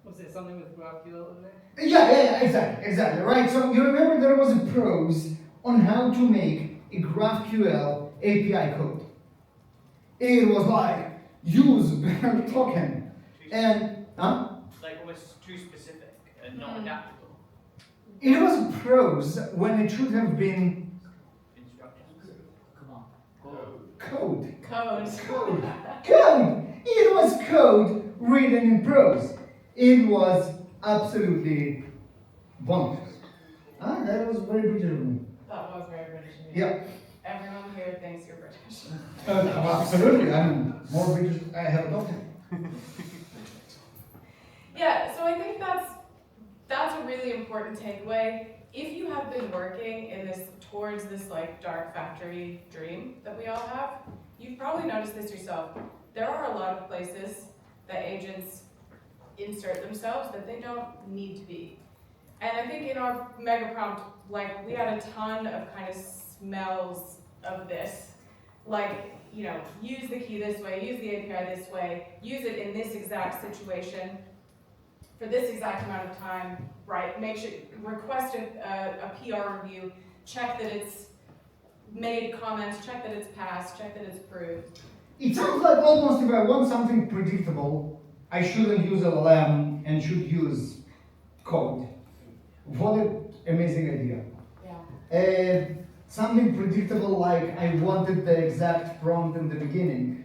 I: Was it something with GraphQL in there?
A: Yeah, exactly, right? So you remember there was a pros on how to make a GraphQL API code. It was like, use bear token, and,
G: Like almost too specific and not adaptable.
A: It was pros when it should have been
G: Instructions.
A: code.
B: Code.
A: Code! It was code written in prose. It was absolutely bonkers. That was very British of me.
B: That was very British of you.
A: Yeah.
B: Everyone here thinks you're British.
A: Absolutely. I'm more British. I have adopted.
B: Yeah, so I think that's a really important takeaway. If you have been working in towards this like dark factory dream that we all have, you've probably noticed this yourself. There are a lot of places that agents insert themselves that they don't need to be. And I think in our mega prompt, like we had a ton of kind of smells of this. Like, use the key this way, use the API this way, use it in this exact situation, for this exact amount of time, right? Make sure, request a PR review, check that it's made comments, check that it's passed, check that it's approved.
A: It sounds like almost if I want something predictable, I shouldn't use LLM and should use code. What an amazing idea.
B: Yeah.
A: Something predictable like I wanted the exact prompt in the beginning.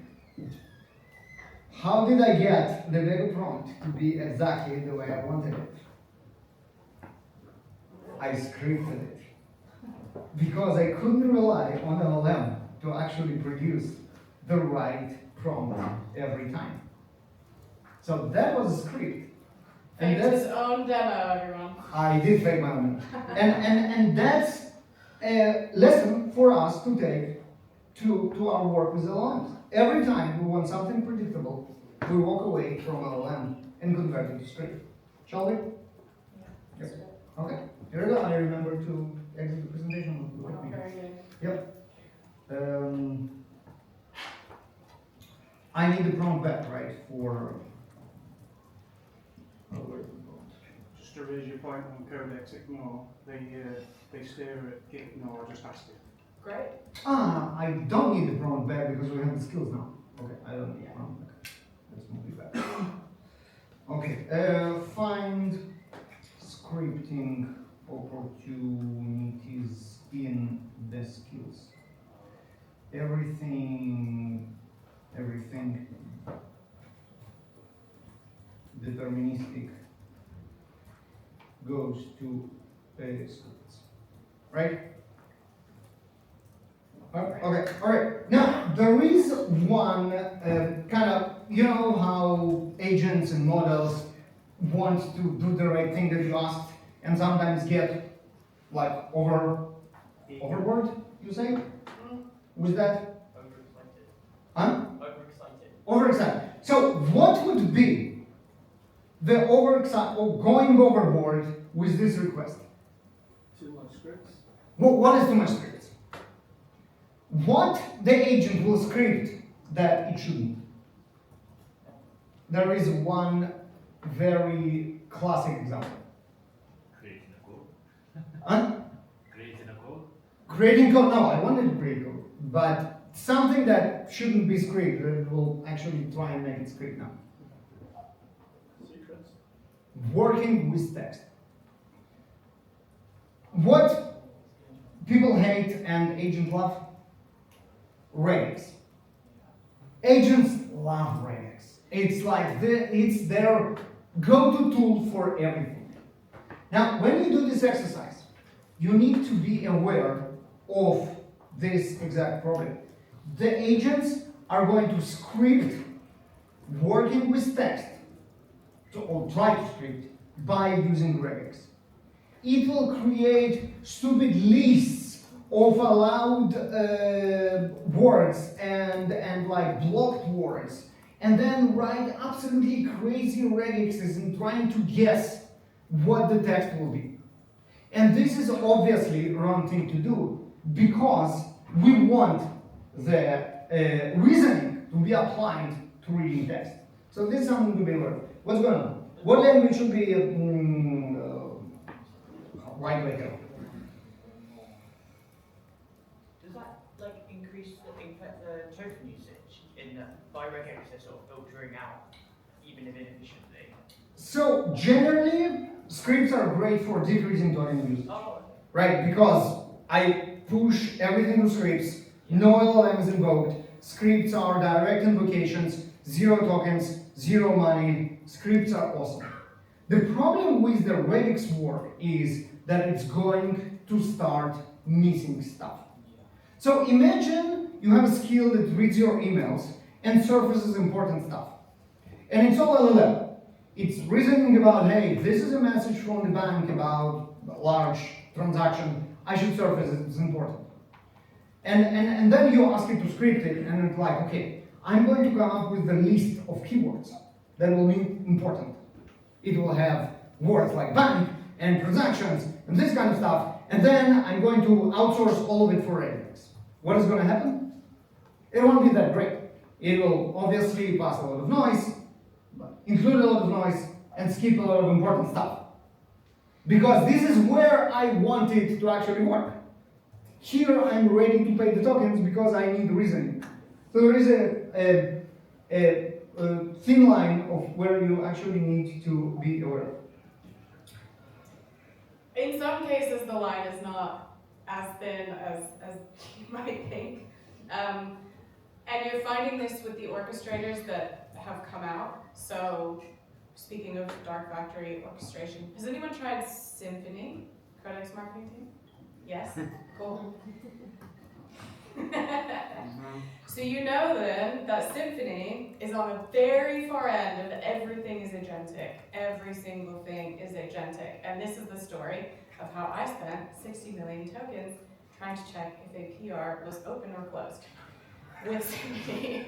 A: How did I get the mega prompt to be exactly the way I wanted it? I scripted it. Because I couldn't rely on LLM to actually produce the right prompt every time. So that was a script.
B: Faked his own demo, everyone.
A: I did fake my own. And that's a lesson for us to take to our work with LLMs. Every time we want something predictable, we walk away from LLM and convert it to script. Shall we?
B: Yeah.
A: Okay. Here we go. I remember to exit the presentation. Look at me.
B: Very good.
A: Yep. I need the prompt back, right? For.
D: Just to raise your point on codex ignore, they stare at git ignore, I just asked it.
B: Great.
A: I don't need the prompt back because we have the skills now. Okay, I don't need the prompt back. Let's move it back. Okay, find scripting opportunities in the skills. Everything deterministic goes to scripts, right? Okay, all right. Now, there is one kind of, you know how agents and models want to do the right thing that you asked and sometimes get like overboard, you say? With that?
G: Overexcited.
A: Huh?
G: Overexcited.
A: Overexcited. So what would be the going overboard with this request?
D: Too much scripts?
A: What is too much scripts? What the agent will script that it shouldn't. There is one very classic example.
C: Creating a code.
A: Huh?
C: Creating a code.
A: Creating code, no, I wanted to create code, but something that shouldn't be scripted, that will actually try and make it script now.
D: Secrets?
A: Working with text. What people hate and agents love? Regex. Agents love regex. It's like it's their go-to tool for everything. Now, when you do this exercise, you need to be aware of this exact problem. The agents are going to script working with text, or try to script, by using regex. It will create stupid lists of allowed words and like blocked words, and then write absolutely crazy regexes and trying to guess what the text will be. And this is obviously the wrong thing to do because we want the reasoning to be applied to reading text. So this is something to be aware of. What's going on? What language should be right way here?
G: Does that like increase the token usage in that by regex they're sort of filtering out even if inefficiently?
A: So generally, scripts are great for decreasing token usage,
G: Oh, okay.
A: right? Because I push everything to scripts, no LLM is invoked, scripts are direct invocations, 0 tokens, 0 money, scripts are awesome. The problem with the regex work is that it's going to start missing stuff. So imagine you have a skill that reads your emails and surfaces important stuff. And it's all LLM. It's reasoning about, hey, this is a message from the bank about a large transaction, I should surface it, it's important. And then you ask it to script it, and it's like, okay, I'm going to come up with the list of keywords that will mean important. It will have words like bank and transactions and this kind of stuff, and then I'm going to outsource all of it for regex. What is going to happen? It won't be that great. It will obviously pass a lot of noise, include a lot of noise, and skip a lot of important stuff. Because this is where I want it to actually work. Here I'm ready to pay the tokens because I need reasoning. So there is a thin line of where you actually need to be aware of.
B: In some cases, the line is not as thin as you might think. And you're finding this with the orchestrators that have come out. So, speaking of Dark Factory orchestration, has anyone tried Symphony, Codex marketing team? Yes? Cool. So you know then that Symphony is on the very far end of everything is agentic. Every single thing is agentic. And this is the story of how I spent 60 million tokens trying to check if a PR was open or closed with Symphony.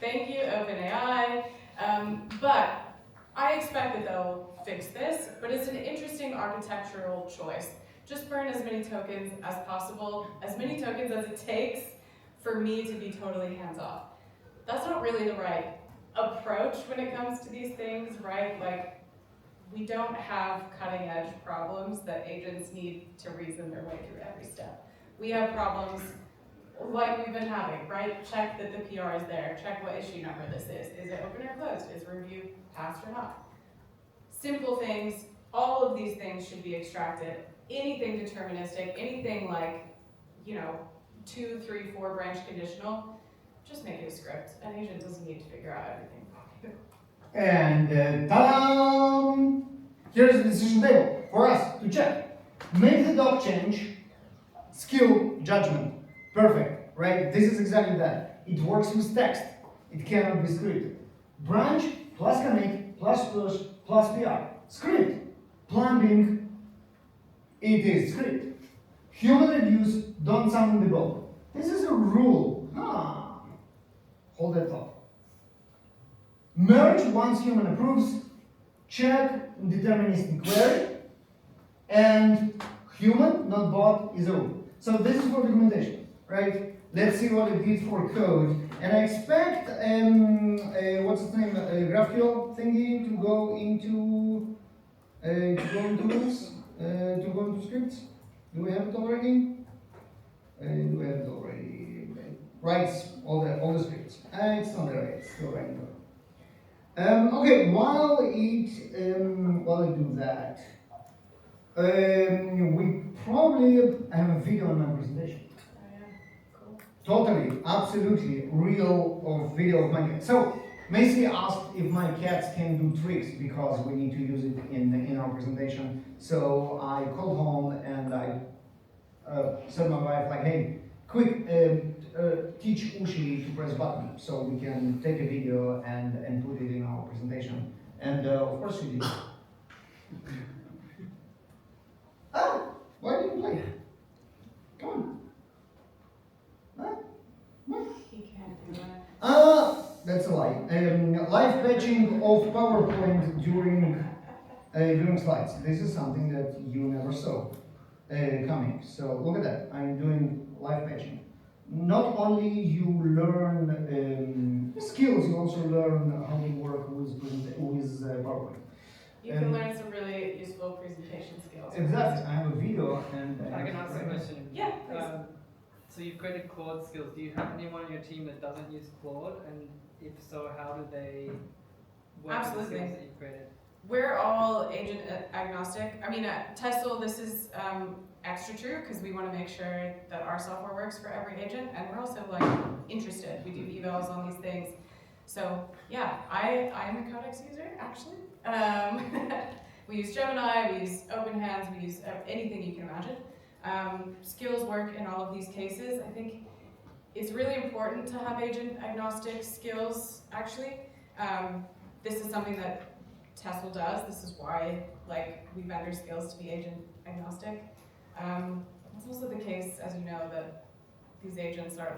B: Thank you, OpenAI. But I expect that they'll fix this, but it's an interesting architectural choice. Just burn as many tokens as possible, as many tokens as it takes for me to be totally hands-off. That's not really the right approach when it comes to these things, right? Like, we don't have cutting-edge problems that agents need to reason their way through every step. We have problems like we've been having, right? Check that the PR is there, check what issue number this is. Is it open or closed? Is review passed or not? Simple things, all of these things should be extracted. Anything deterministic, anything like, 2, 3, 4 branch conditional, just make it a script. An agent doesn't need to figure out everything.
A: And ta-da! Here's the decision table for us to check. Make the doc change, skill, judgment. Perfect, right? This is exactly that. It works with text. It cannot be scripted. Branch plus commit plus push plus PR. Script. Plumbing. It is script. Human reviews don't summon the goal. This is a rule. Hold that thought. Merge once human approves. Check deterministic query. And human, not bot, is a rule. So this is for documentation, right? Let's see what it did for code. And I expect, what's its name, GraphQL thingy to go into scripts. Do we have it already? Do we have it already? Writes all the scripts. It's not there. It's still writing code. Okay, while I do that, we probably have a video on my presentation. Totally, absolutely, real video of my cat. So, Macy asked if my cats can do tricks because we need to use it in our presentation. So I called home and I said to my wife, like, hey, quick, teach Ushi to press button so we can take a video and put it in our presentation. And of course she did. Why didn't you play? Come on.
B: He can't do it.
A: That's a lie. Live patching of PowerPoint during slides. This is something that you never saw coming. So look at that. I'm doing live patching. Not only you learn skills, you also learn how to work with PowerPoint.
B: You can learn some really useful presentation skills.
A: Exactly. I have a video and
I: I can ask a question.
B: Yeah, please.
I: So you've created Claude skills. Do you have anyone on your team that doesn't use Claude? And if so, how do they work with the skills that you've created?
B: We're all agent agnostic. I mean, at Tessl, this is extra true because we want to make sure that our software works for every agent, and we're also like interested. We do evals on these things. So yeah, I'm a Codex user actually. We use Gemini, we use OpenHands, we use anything you can imagine. Skills work in all of these cases. I think it's really important to have agent agnostic skills actually. This is something that Tessl does. This is why we vendor skills to be agent agnostic. It's also the case, as you know, that these agents are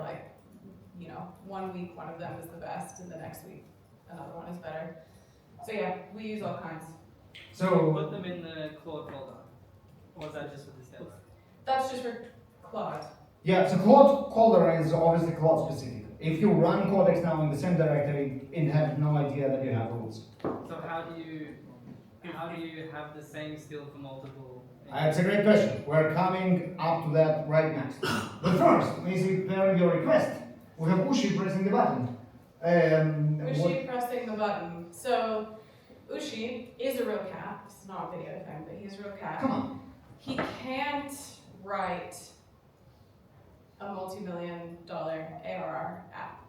B: 1 week one of them is the best and the next week another one is better. So yeah, we use all kinds.
I: So put them in the Claude folder, or is that just for the skills?
B: That's just for Claude.
A: Yeah, so Claude folder is obviously Claude specific. If you run Codex now in the same directory, it has no idea that you have rules.
I: So how do you have the same skill for multiple?
A: That's a great question. We're coming up to that right next. But first, Macy, prepare your request. We have Ushi pressing the button.
B: Ushi pressing the button. So Ushi is a real cat. This is not a video thing, but he's a real cat.
A: Come on.
B: He can't write a multi-million-dollar ARR app.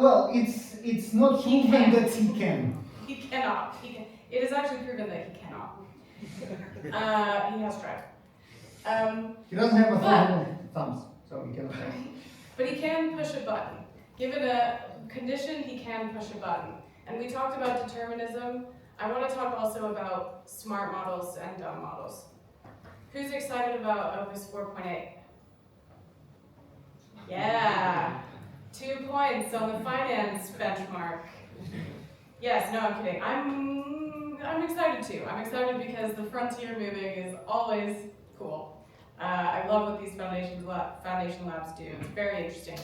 A: Well, it's not proven that he can.
B: He cannot. It is actually proven that he cannot. He has tried.
A: He doesn't have a thumbs, so he cannot.
B: But he can push a button. Given a condition, he can push a button. And we talked about determinism. I want to talk also about smart models and dumb models. Who's excited about Opus 4.8? Yeah, 2 points on the finance benchmark. Yes, no, I'm kidding. I'm I'm excited too. I'm excited because the frontier moving is always cool. I love what these foundation labs do. It's very interesting.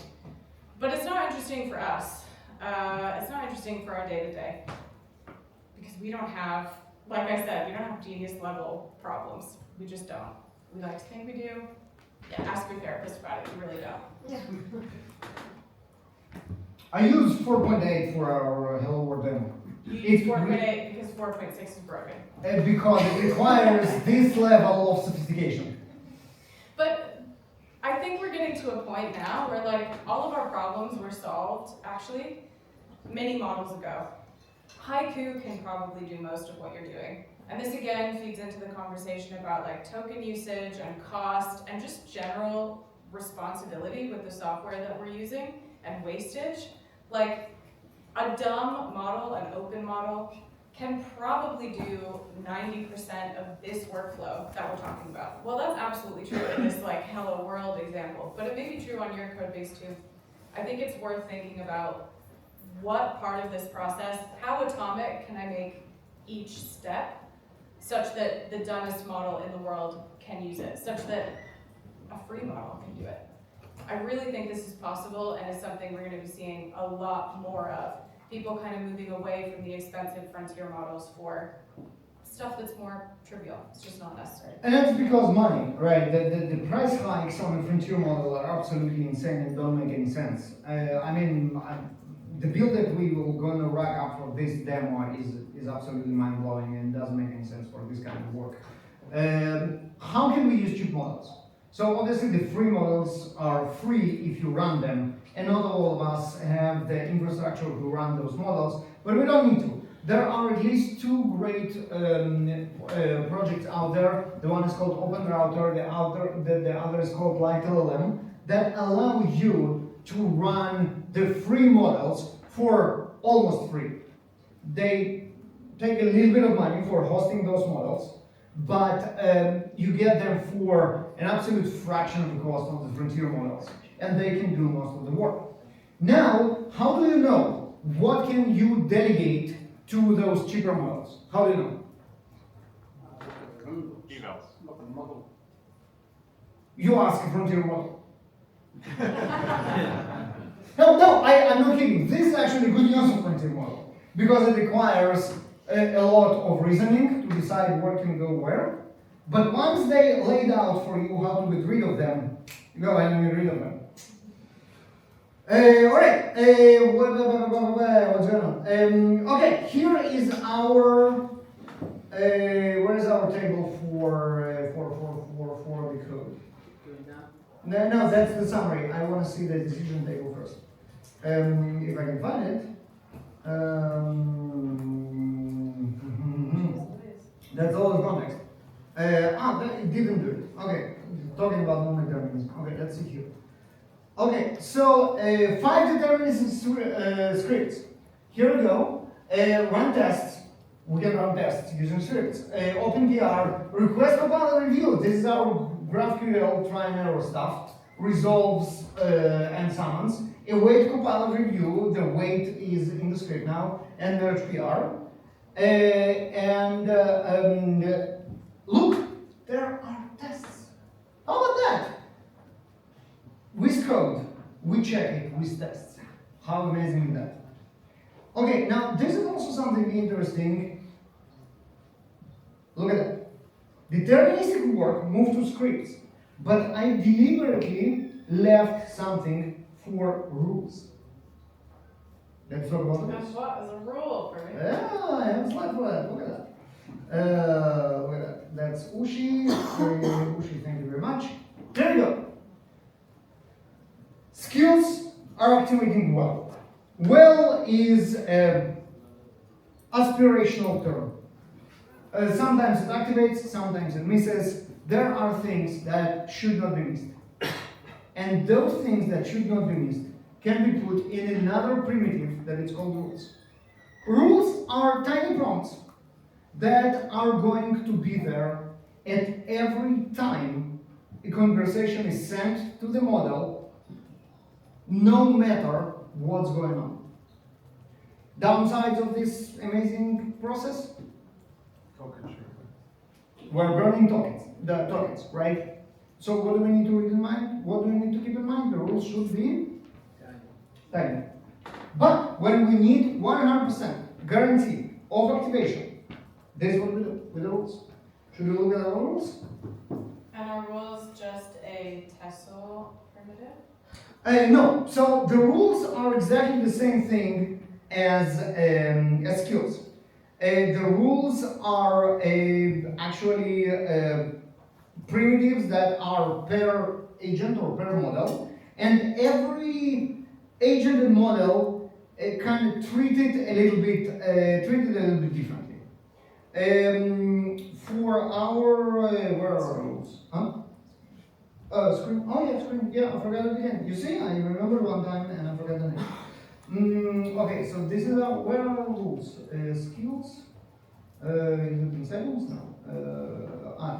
B: But it's not interesting for us. It's not interesting for our day-to-day. Because we don't have, like I said, we don't have genius level problems. We just don't. We like to think we do. Yeah, ask your therapist about it. We really don't.
A: I used 4.8 for our Hello World demo.
B: You use 4.8 because 4.6 is broken.
A: Because it requires this level of sophistication.
B: But I think we're getting to a point now where like all of our problems were solved actually many models ago. Haiku can probably do most of what you're doing. And this again feeds into the conversation about like token usage and cost and just general responsibility with the software that we're using and wastage. Like a dumb model, an open model, can probably do 90% of this workflow that we're talking about. Well, that's absolutely true in this like hello world example, but it may be true on your code base too. I think it's worth thinking about what part of this process, how atomic can I make each step such that the dumbest model in the world can use it, such that a free model can do it. I really think this is possible and is something we're going to be seeing a lot more of. People kind of moving away from the expensive frontier models for stuff that's more trivial. It's just not necessary.
A: And that's because money, right? The price hikes on the frontier model are absolutely insane and don't make any sense. The build that we were going to rack up for this demo is absolutely mind-blowing and doesn't make any sense for this kind of work. How can we use cheap models? So obviously the free models are free if you run them, and not all of us have the infrastructure to run those models, but we don't need to. There are at least two great projects out there. The one is called OpenRouter, the other is called LightLLM, that allow you to run the free models for almost free. They take a little bit of money for hosting those models, but you get them for an absolute fraction of the cost of the frontier models, and they can do most of the work. Now, how do you know what can you delegate to those cheaper models? How do you know?
F: Evals.
A: You ask a frontier model. No, I'm not kidding. This is actually a good use of frontier model because it requires a lot of reasoning to decide what can go where. But once they laid out for you how to get rid of them, you go ahead and get rid of them. Alright, what's going on? Okay, here is our, where is our table for the code? No, that's the summary. I want to see the decision table first. If I can find it. That's all the context. It didn't do it. Okay, talking about non-determinism. Okay, let's see here. Okay, so 5 determinism scripts. Here we go. Run tests. We can run tests using scripts. OpenPR, request compiler review. This is our GraphQL try and error stuff. Resolves and summons. Await compiler review. The wait is in the script now. And merge PR. Look, there are tests. How about that? With code, we check it with tests. How amazing is that? Okay, now this is also something interesting. Look at that. Deterministic work moved to scripts, but I deliberately left something for rules. Let's talk about this.
B: Guess what? As a rule for me.
A: Yeah, I have a slide for that. Look at that. Look at that. That's Ushi. Ushi, thank you very much. There we go. Skills are activating well. Well is an aspirational term. Sometimes it activates, sometimes it misses. There are things that should not be missed. And those things that should not be missed can be put in another primitive that is called rules. Rules are tiny prompts that are going to be there at every time a conversation is sent to the model, no matter what's going on. Downsides of this amazing process?
E: Token sharing.
A: We're burning tokens, right? So what do we need to keep in mind? What do we need to keep in mind? The rules should be tiny. But when we need 100% guarantee of activation, this is what we do with the rules. Should we look at our rules?
B: And are rules just a Tessl primitive?
A: No. So the rules are exactly the same thing as skills. The rules are actually primitives that are per agent or per model, and every agent and model kind of treated a little bit differently. For our where are our rules? Huh? Screen. Oh yeah, screen. Yeah, I forgot it again. You see, I remember one time and I forgot the name. Okay, so this is our where are our rules? Skills. Is it in settings? No.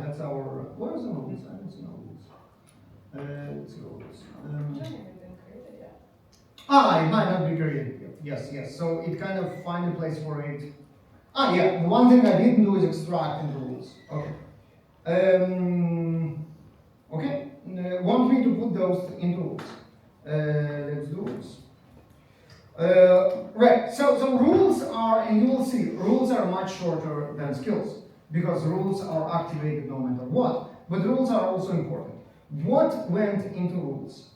A: That's our. Where's the rules? I don't see no rules. Let's see rules.
B: It hasn't even been created yet.
A: It might not be created yet. Yes, yes. So it kind of find a place for it. Yeah. The one thing I didn't do is extract into rules. Okay. Okay. Want me to put those into rules? Let's do rules. Right. So rules are, and you will see, rules are much shorter than skills because rules are activated no matter what. But rules are also important. What went into rules?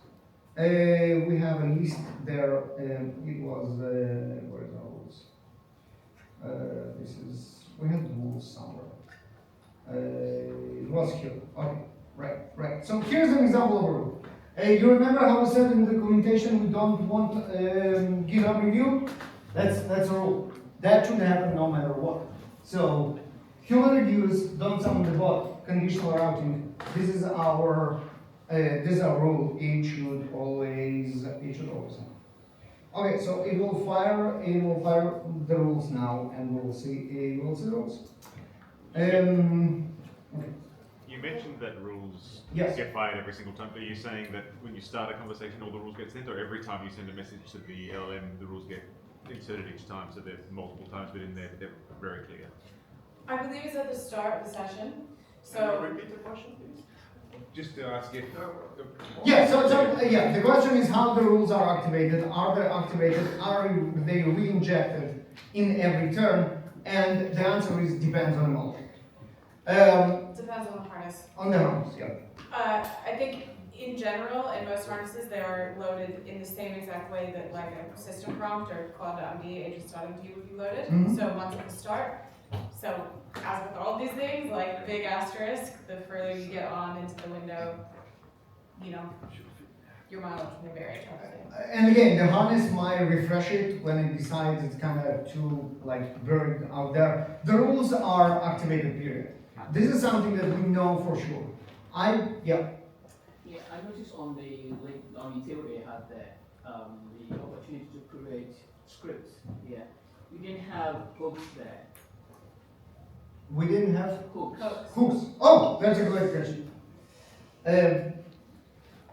A: We have a list there. It was where are the rules? We had the rules somewhere. It was here. Okay, right. So here's an example of a rule. You remember how we said in the documentation we don't want GitHub review? That's a rule. That should happen no matter what. So human reviews don't summon the bot. Conditional routing. This is our rule. It should always happen. Okay, so it will fire the rules now, and we'll see the rules. Okay.
F: You mentioned that rules
A: Yes.
F: get fired every single time. Are you saying that when you start a conversation, all the rules get sent, or every time you send a message to the LLM, the rules get inserted each time, so there's multiple times within there, but they're very clear?
B: I believe it's at the start of the session.
H: Can you
B: So
H: repeat the question, please?
F: Just to ask if...
A: Yeah, so the question is how the rules are activated. Are they activated? Are they re-injected in every turn? And the answer is depends on the model.
B: depends on the harness.
A: On the harness, yeah.
B: I think in general, in most harnesses, they are loaded in the same exact way that like a system prompt or Claude.md, agents.md would be loaded.
A: Mhm.
B: So once at the start. So as with all these things, like big asterisk, the further you get on into the window, your mileage may vary.
A: And again, the harness might refresh it when it decides it's kind of too buried out there. The rules are activated, period. This is something that we know for sure.
J: Yeah, I noticed on the link, on the table they had there, the opportunity to create scripts. Yeah, we didn't have hooks there.
A: We didn't have
J: Hooks.
A: hooks. Oh, that's a great question.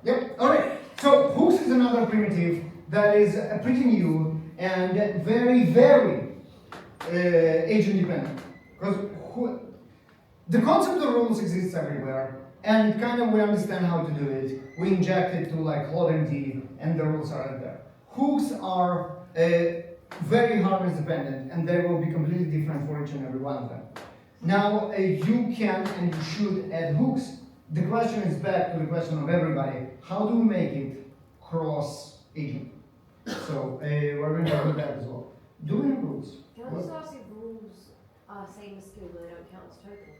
A: Yep, all right. So hooks is another primitive that is pretty new and very, very agent dependent. Because the concept of rules exists everywhere, and kind of we understand how to do it. We inject it to Claude.md, and the rules are in there. Hooks are very harness dependent, and they will be completely different for each and every one of them. Now, you can and you should add hooks. The question is back to the question of everybody. How do we make it cross-agent? So, we're going to do that as well. Do we have rules?
K: Can I just ask if rules are the same as skill, but they don't count as tokens?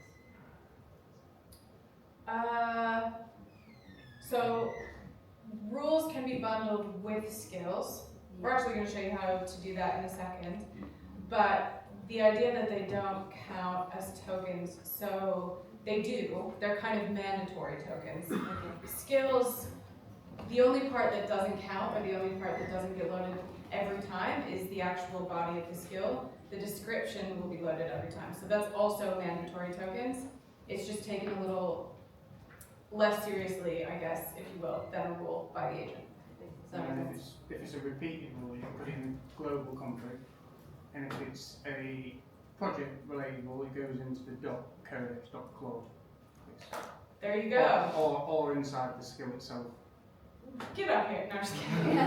B: So rules can be bundled with skills. We're actually going to show you how to do that in a second. But the idea that they don't count as tokens, so they do, they're kind of mandatory tokens. Skills, the only part that doesn't count, or the only part that doesn't get loaded every time, is the actual body of the skill. The description will be loaded every time. So that's also mandatory tokens. It's just taken a little less seriously, I guess, if you will, than a rule by the agent. Does that make sense?
D: If it's a repeated rule, you put in global config, and if it's a project relatable, it goes into the .codex.claude.
B: There you go.
D: Or inside the skill itself.
B: Get up here. No, I'm just kidding.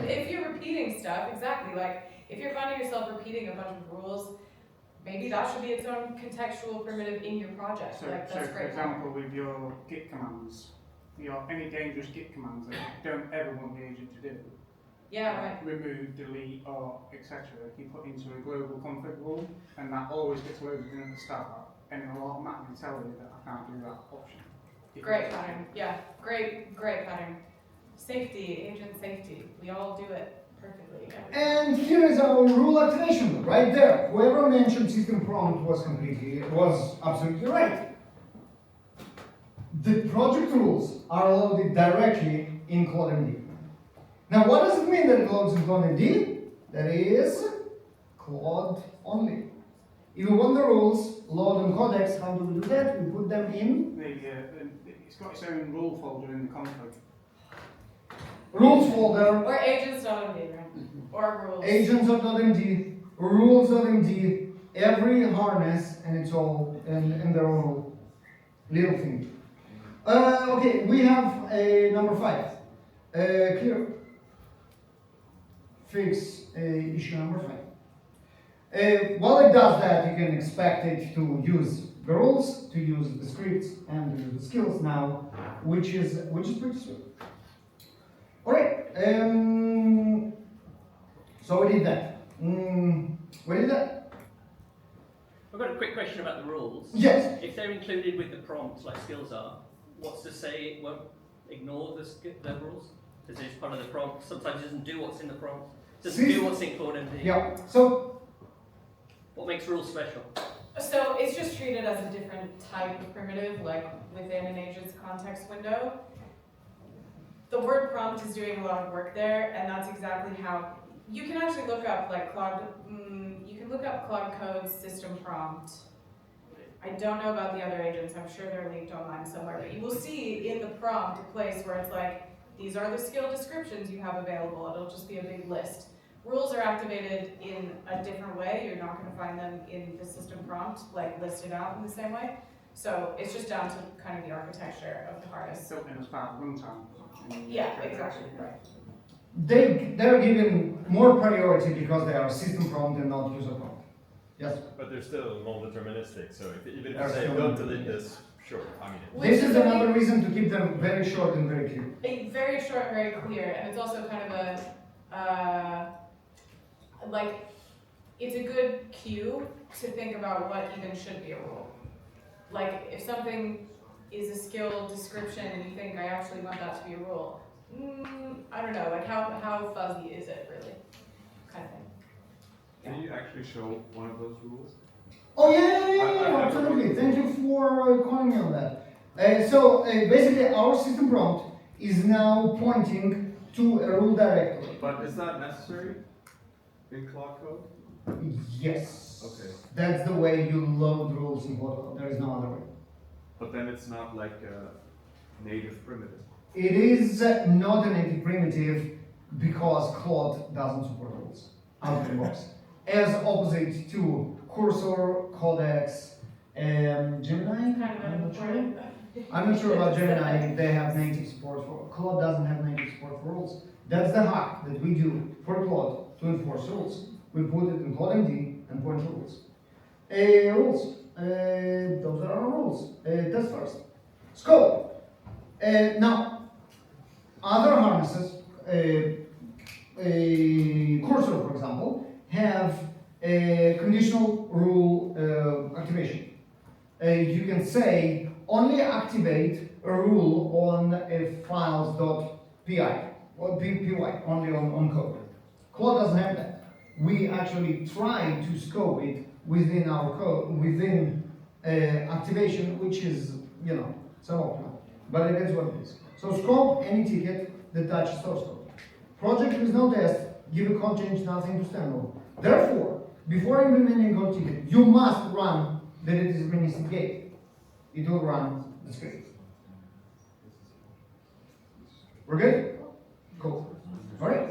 B: If you're repeating stuff, exactly, like, if you're finding yourself repeating a bunch of rules, maybe that should be its own contextual primitive in your project.
D: So,
B: Like, that's
D: for
B: great.
D: example, with your Git commands, any dangerous Git commands that you don't ever want the agent to do,
B: Yeah, right.
D: remove, delete, or etc., you put into a global config rule, and that always gets loaded in at the start, and it will automatically tell you that I can't do that option.
B: Great pattern. Yeah, great pattern. Safety, agent safety. We all do it perfectly.
A: And here is our rule activation, right there. Whoever mentioned system prompt was absolutely right. The project rules are loaded directly in CloudMD. Now, what does it mean that it loads in CloudMD? That is Claude only. If we want the rules load on Codex, how do we do that? We put them in
D: it's got its own rule folder in the config.
A: rules folder,
B: Or agents.md, right? Or rules.
A: agents.md, rules.md, every harness, and it's all in their own little thing. Okay, we have a number 5. Clear. Fix issue number 5. While it does that, you can expect it to use the rules, to use the scripts, and to use the skills now, which is pretty sweet. All right. So we did that.
E: I've got a quick question about the rules.
A: Yes.
E: If they're included with the prompts, like skills are, what's to say it won't ignore the rules? Because it's part of the prompt. Sometimes it doesn't do what's in the prompt. It doesn't do what's in CloudMD.
A: Yeah. So
E: what makes rules special?
B: So it's just treated as a different type of primitive, like within an agent's context window. The word prompt is doing a lot of work there, and that's exactly how you can actually look up like you can look up Claude Code's system prompt. I don't know about the other agents. I'm sure they're linked online somewhere, but you will see in the prompt a place where it's like, these are the skill descriptions you have available. It'll just be a big list. Rules are activated in a different way. You're not going to find them in the system prompt, like listed out in the same way. So it's just down to kind of the architecture of the harness.
D: Built in as part of runtime.
B: Yeah, exactly, right.
A: they're given more priority because they are system prompt and not user prompt. Yes?
L: But they're still non-deterministic, so even
A: They're
L: if they
A: still
L: don't delete this, sure, I mean it.
A: This is another reason to keep them very short and very clear.
B: Very short and very clear, and it's also kind of a, it's a good cue to think about what even should be a rule. Like, if something is a skill description and you think, I actually want that to be a rule, I don't know, like how fuzzy is it really? Kind of thing.
H: Can you actually show one of those rules?
A: Oh yeah, absolutely. Thank you for calling me on that. So basically our system prompt is now pointing to a rule directory.
H: But is that necessary in Claude Code?
A: Yes.
H: Okay.
A: That's the way you load rules in Claude Code. There is no other way.
H: But then it's not like a native primitive.
A: It is not a native primitive because Claude doesn't support rules out of the box. As opposite to Cursor, Codex, Gemini. I'm not sure about Gemini. They have native support for. Claude doesn't have native support for rules. That's the hack that we do for Claude to enforce rules. We put it in CloudMD and point to rules. Rules. Those are our rules. Test first. Scope. Now, other harnesses, Cursor, for example, have a conditional rule activation. You can say only activate a rule on a files.py or py, only on code. Claude doesn't have that. We actually try to scope it within our code, within activation, which is, suboptimal. But it is what it is. So scope any ticket that touches source code. Project with no test, give a code change, nothing to stand on. Therefore, before implementing code ticket, you must run the deterministic gate. It will run the script. We're good? Cool. All right.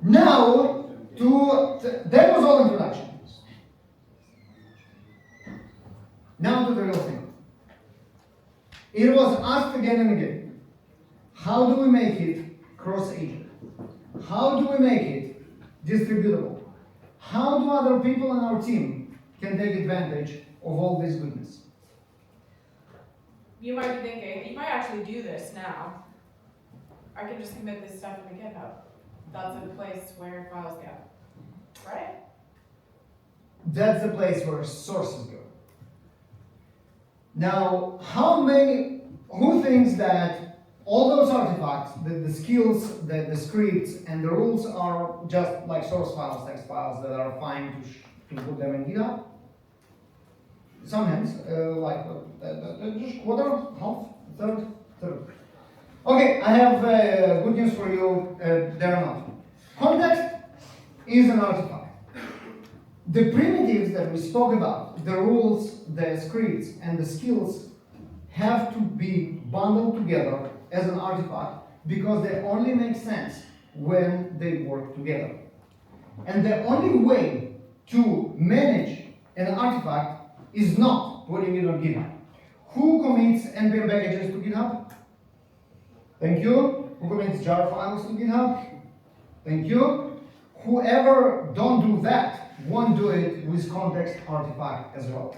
A: Now, that was all in How do we make it cross-agent? How do we make it distributable? How do other people in our team can take advantage of all this goodness?
B: You might be thinking, you might actually do this now. I can just commit this stuff in the GitHub. That's a place where files go, right?
A: That's the place where sources go. Now, who thinks that all those artifacts, the skills, the scripts, and the rules are just like source files, text files that are fine to put them in GitHub? Some hands, just quarter, half, third. Okay, I have good news for you. They're not. Context is an artifact. The primitives that we spoke about, the rules, the scripts, and the skills have to be bundled together as an artifact because they only make sense when they work together. And the only way to manage an artifact is not putting it on GitHub. Who commits NPM packages to GitHub? Thank you. Who commits jar files to GitHub? Thank you. Whoever don't do that won't do it with context artifact as well,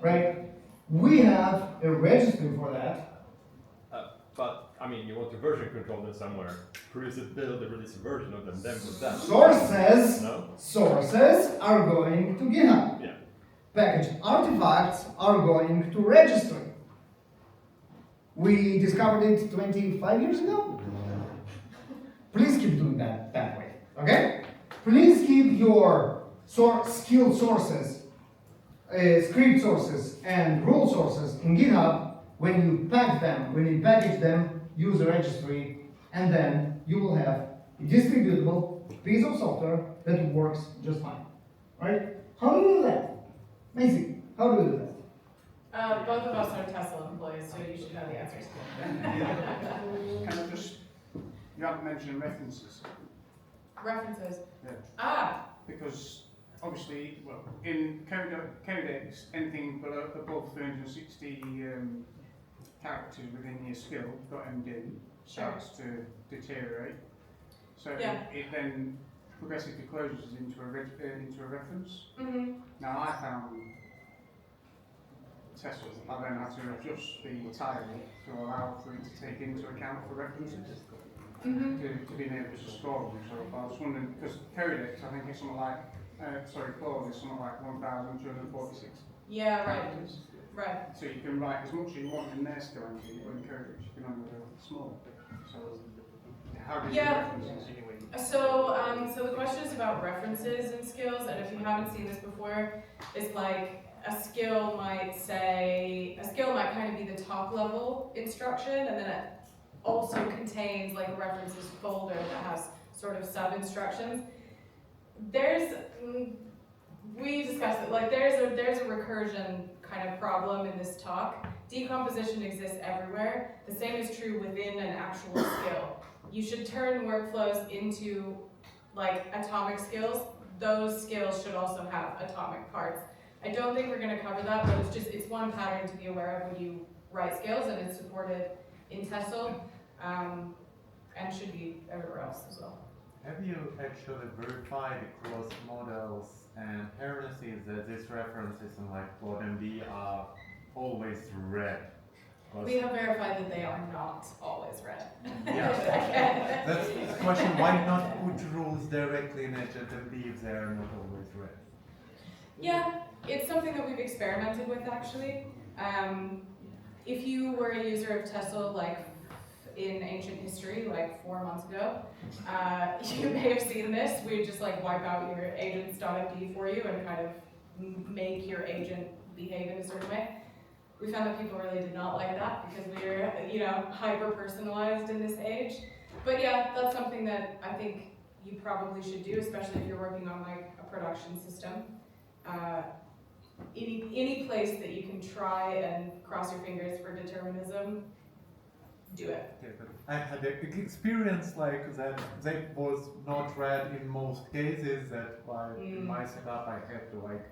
A: right? We have a registry for that.
L: But I mean, you want to version control them somewhere. Produce a build, release a version of them, then put that.
A: Sources are going to GitHub.
L: Yeah.
A: Package artifacts are going to registry. We discovered it 25 years ago. Please keep doing that way, okay? Please keep your skill sources, script sources, and rule sources in GitHub. When you package them, use a registry, and then you will have a distributable piece of software that works just fine, right? How do we do that? Macy, how do we do that?
B: Both of us are Tessl employees, so you should know the answers.
D: Can I just, you haven't mentioned references.
B: References.
D: Yeah. Because obviously, well, in Codex, anything above 360 characters within your skill, .md, starts to deteriorate. So it then progressively closes into a reference.
B: Mm-hmm.
D: Now I found Tessl, I then had to adjust the tile to allow for it to take into account for references. To being able to store them. So I was wondering, because Codex, I think it's something like, Claude is something like 1,246.
B: Yeah, right.
D: So you can write as much as you want in their skill engine, but in Codex you can only go small. So how do you do references?
B: So the question is about references in skills, and if you haven't seen this before, it's like a skill might kind of be the top level instruction, and then it also contains like a references folder that has sort of sub instructions. We discussed it, like there's a recursion kind of problem in this talk. Decomposition exists everywhere. The same is true within an actual skill. You should turn workflows into like atomic skills. Those skills should also have atomic parts. I don't think we're going to cover that, but it's one pattern to be aware of when you write skills, and it's supported in Tessl, and should be everywhere else as well.
M: Have you actually verified across models and harnesses that these references in like CloudMD are always read?
B: We have verified that they are not always read.
M: Yeah. That's the question, why not put rules directly in HTML if they are not always read?
B: Yeah, it's something that we've experimented with actually. If you were a user of Tessl like in ancient history, like 4 months ago, you may have seen this. We just like wipe out your agents.md for you and kind of make your agent behave in a certain way. We found that people really did not like that because we're, hyper-personalized in this age. But yeah, that's something that I think you probably should do, especially if you're working on like a production system. Any place that you can try and cross your fingers for determinism, do it.
M: Okay, but I had an experience like that was not read in most cases, that in my setup I had to like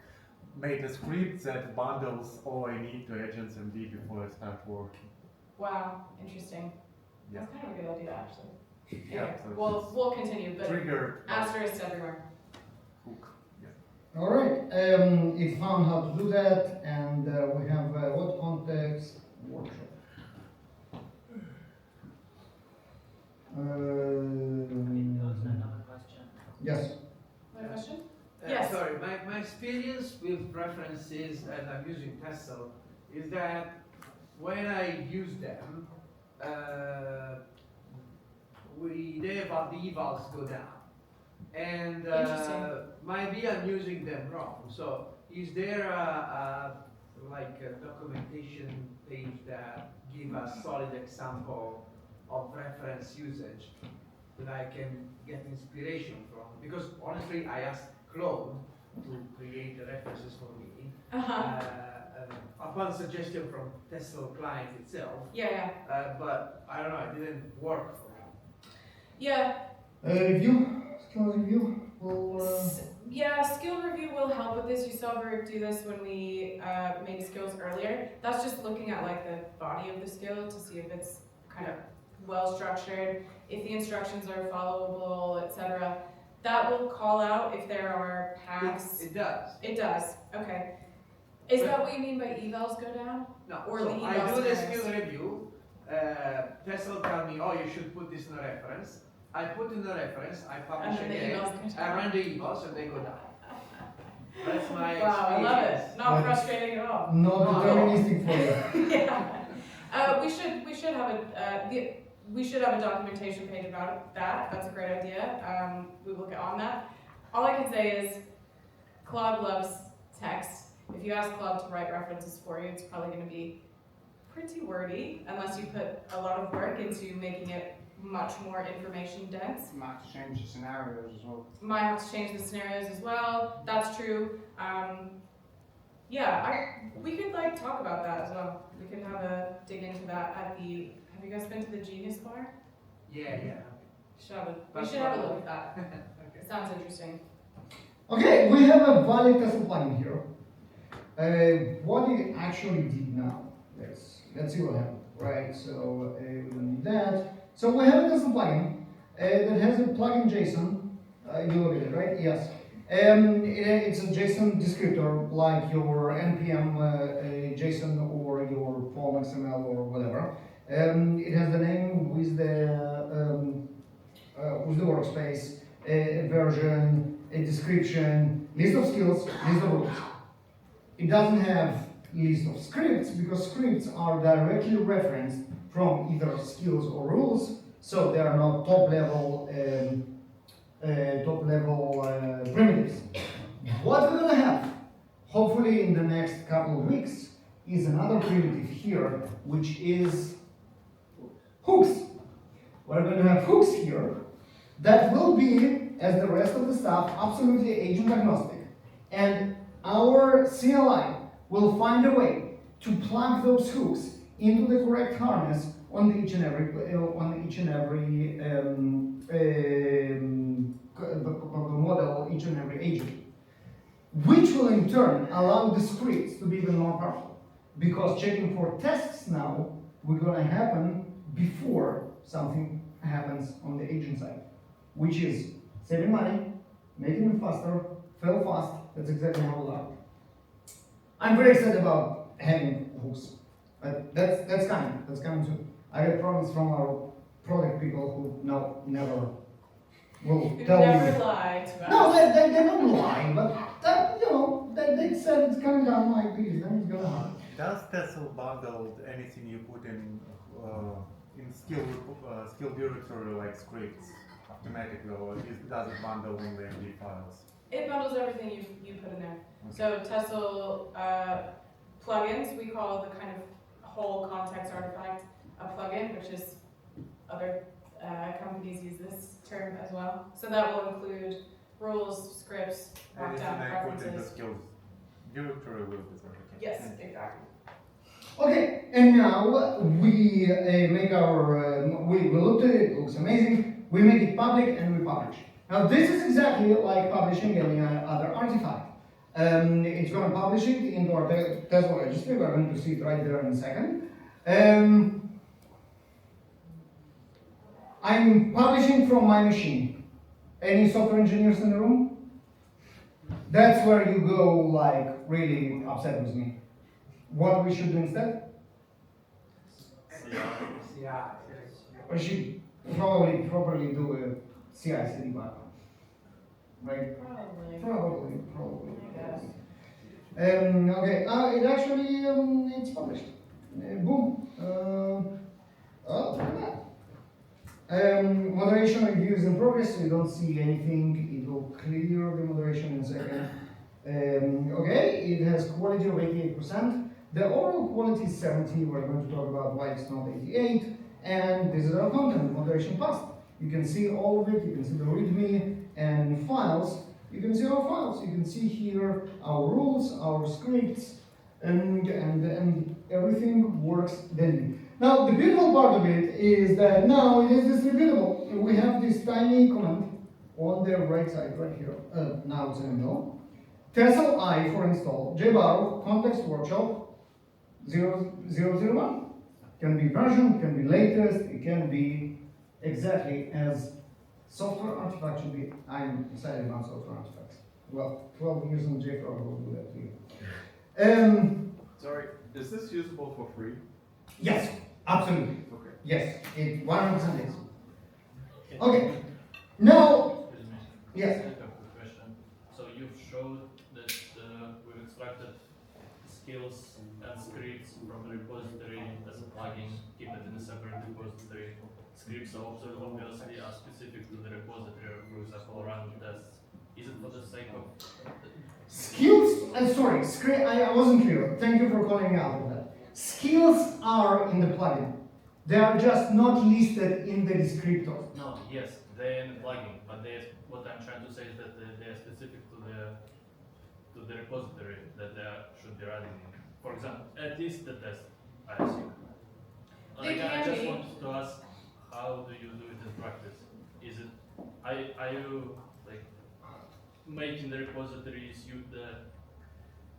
M: make a script that bundles all I need to agents MD before I start working.
B: Wow, interesting.
M: Yeah.
B: That's kind of a good idea, actually.
M: Yeah,
B: Anyway,
M: so
B: we'll continue, but
M: triggered by
B: asterisks everywhere.
M: hook. Yeah.
A: All right. It found how to do that, and we have what context workshop.
G: Another question.
A: Yes.
B: Another question? Yes.
N: Sorry, my experience with references, and I'm using Tessl, is that when I use them, the evals go down. And maybe I'm using them wrong. So is there like a documentation page that give a solid example of reference usage that I can get inspiration from? Because honestly, I asked Claude to create the references for me upon suggestion from Tessl client itself.
B: Yeah.
N: But I don't know, it didn't work for me.
B: Yeah.
A: Skill review.
B: Yeah, skill review will help with this. You saw Varuk do this when we made skills earlier. That's just looking at like the body of the skill to see if it's kind of well structured, if the instructions are followable, etc. That will call out if there are paths.
N: It does.
B: It does. Okay. Is that what you mean by evals go down?
N: No.
B: Or
N: So
B: the
N: I
B: evals
N: do the
B: scenarios?
N: skill review. Tessl tell me, oh, you should put this in a reference. I put in the reference, I publish
B: And then the
N: again,
B: evals go
N: I
B: down.
N: run the evals and they go down. That's my
B: Wow, I love
N: experience.
B: it. Not frustrating at all.
A: Not deterministic for you.
B: Yeah. We should have a documentation page about that. That's a great idea. We will get on that. All I can say is Claude loves text. If you ask Claude to write references for you, it's probably going to be pretty wordy unless you put a lot of work into making it much more information dense.
D: Might have to change the scenarios as well.
B: Might have to change the scenarios as well. That's true. We could like talk about that as well. We could have a dig into that at the. Have you guys been to the Genius Bar?
N: Yeah.
B: We should have a look at that.
N: Okay.
B: Sounds interesting.
A: Okay, we have a valid Tessl plugin here. What it actually did now? Let's see what happened. Right. So we don't need that. So we have a Tessl plugin that has a plugin JSON. You look at it, right? Yes. It's a JSON descriptor like your npm JSON or your form XML or whatever. It has the name with the workspace, a version, a description, list of skills, list of rules. It doesn't have list of scripts because scripts are directly referenced from either skills or rules, so they are not top level primitives. What we're gonna have, hopefully in the next couple of weeks, is another primitive here, which is hooks. We're gonna have hooks here that will be, as the rest of the stuff, absolutely agent agnostic, and our CLI will find a way to plug those hooks into the correct harness on each and every model, each and every agent, which will in turn allow the scripts to be even more powerful. Because checking for tests now we're going to happen before something happens on the agent side, which is saving money, making it faster, fail fast. That's exactly how we like it. I'm very excited about having hooks, but that's coming soon. I get promise from our product people who never will tell me.
B: Never lie to us.
A: No, they don't lie, but they said it's coming down like this, then it's gonna happen.
M: Does Tessl bundle anything you put in skill directory like scripts automatically, or does it bundle only MD files?
B: It bundles everything you put in there. Okay. So Tessl plugins, we call the kind of whole context artifact a plugin, which is other companies use this term as well. So that will include rules, scripts, markdown, preferences.
M: Put in the skills directory will be there.
B: Yes, exactly.
A: Okay, and now we make our, we looked at it, it looks amazing, we make it public and we publish. Now this is exactly like publishing any other artifact. It's going to publish it into our Tessl registry, we're going to see it right there in a second. I'm publishing from my machine. Any software engineers in the room? That's where you go like really upset with me. What we should do instead? We should probably properly do a CI/CD pipeline, right? Probably. Okay. It actually it's published. Boom. Oh, look at that. Moderation review is in progress. We don't see anything. It will clear the moderation in a second. Okay. It has quality of 88%. The overall quality is 70. We're going to talk about why it's not 88. And this is our content, moderation passed. You can see all of it. You can see the README and files. You can see our files. You can see here our rules, our scripts, and everything works then. Now, the beautiful part of it is that now it is distributable. We have this tiny command on the right side, right here. Now it's in the middle. Tessl I for install. jbar context workshop 0001. Can be version, can be latest, it can be exactly as software artifact should be. I'm excited about software artifacts. Well, 12 years in JFrog will do that to you.
H: Sorry, is this usable for free?
A: Yes, absolutely.
H: Okay.
A: Yes, it 100% is. Okay. Now, yes.
C: I have a quick question. So you've showed that we've extracted skills and scripts from the repository as a plugin, keep it in a separate repository. Scripts are also obviously are specific to the repository, for example, random tests. Is it for the sake of
A: skills? Sorry, I wasn't clear. Thank you for calling me out on that. Skills are in the plugin. They are just not listed in the descriptor.
C: No, yes, they're in the plugin, but what I'm trying to say is that they are specific to the repository that they should be running in. For example, at least the test, I assume. Like, I just wanted to ask, how do you do it in practice? Is it, are you like making the repository suit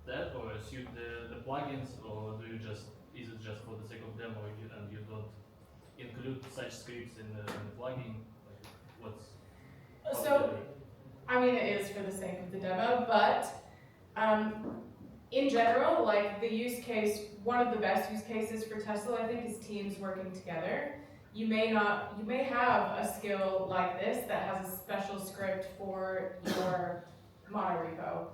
C: that or suit the plugins, or do you just, is it just for the sake of demo and you don't include such scripts in the plugin? Like, what's
B: so, I mean, it is for the sake of the demo, but in general, like the use case, one of the best use cases for Tessl, I think, is teams working together. You may have a skill like this that has a special script for your monorepo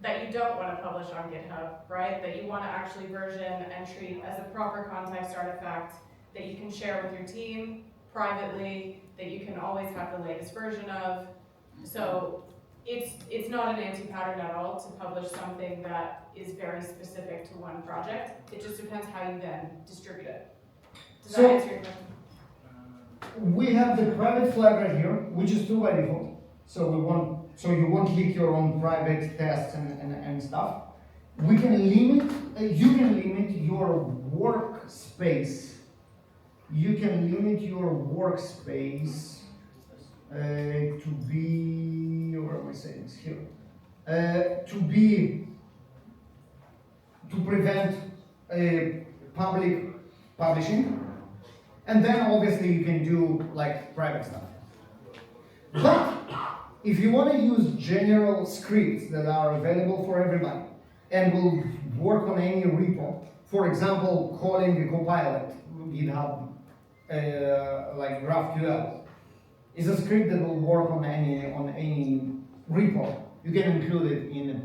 B: that you don't want to publish on GitHub, right? That you want to actually version and treat as a proper context artifact that you can share with your team privately, that you can always have the latest version of. So it's not an anti-pattern at all to publish something that is very specific to one project. It just depends how you then distribute it. Does that answer your question?
A: We have the private flag right here, which is true by default. So you won't leak your own private tests and stuff. We can limit, you can limit your workspace. You can limit your workspace to be, where am I saying this here? To prevent public publishing. And then obviously you can do like private stuff. But if you want to use general scripts that are available for everybody and will work on any repo, for example, calling a copilot, GitHub, like GraphQL, is a script that will work on any repo. You can include it in a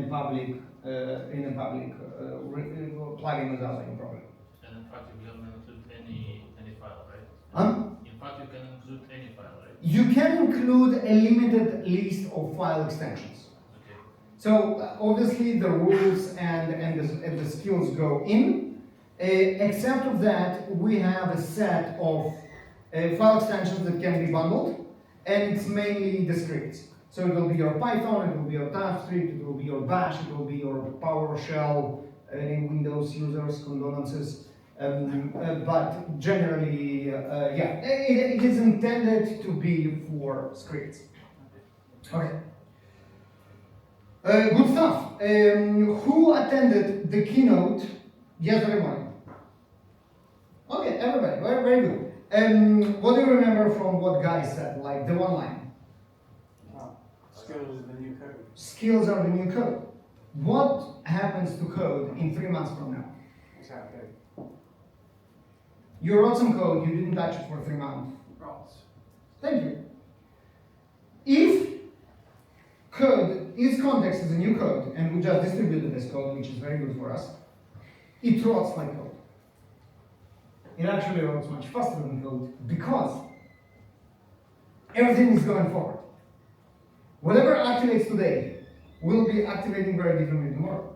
A: public plugin without any problem.
C: And in fact, you can include any file, right? In fact, you can include any file, right?
A: You can include a limited list of file extensions.
C: Okay.
A: So obviously the rules and the skills go in. Except of that, we have a set of file extensions that can be bundled, and it's mainly the scripts. So it will be your Python, it will be your TypeScript, it will be your Bash, it will be your PowerShell, any Windows users, condolences. But generally, yeah, it is intended to be for scripts. Okay. Good stuff. Who attended the keynote yesterday morning? Okay, everybody, very, very good. What do you remember from what Guy said, like the one line?
D: Skills is the new code.
A: Skills are the new code. What happens to code in 3 months from now?
D: Exactly.
A: You wrote some code, you didn't touch it for 3 months.
N: Rots.
A: Thank you. If context is a new code, and we just distributed this code, which is very good for us, it rots like code. It actually rots much faster than code because everything is going forward. Whatever activates today will be activating very differently tomorrow.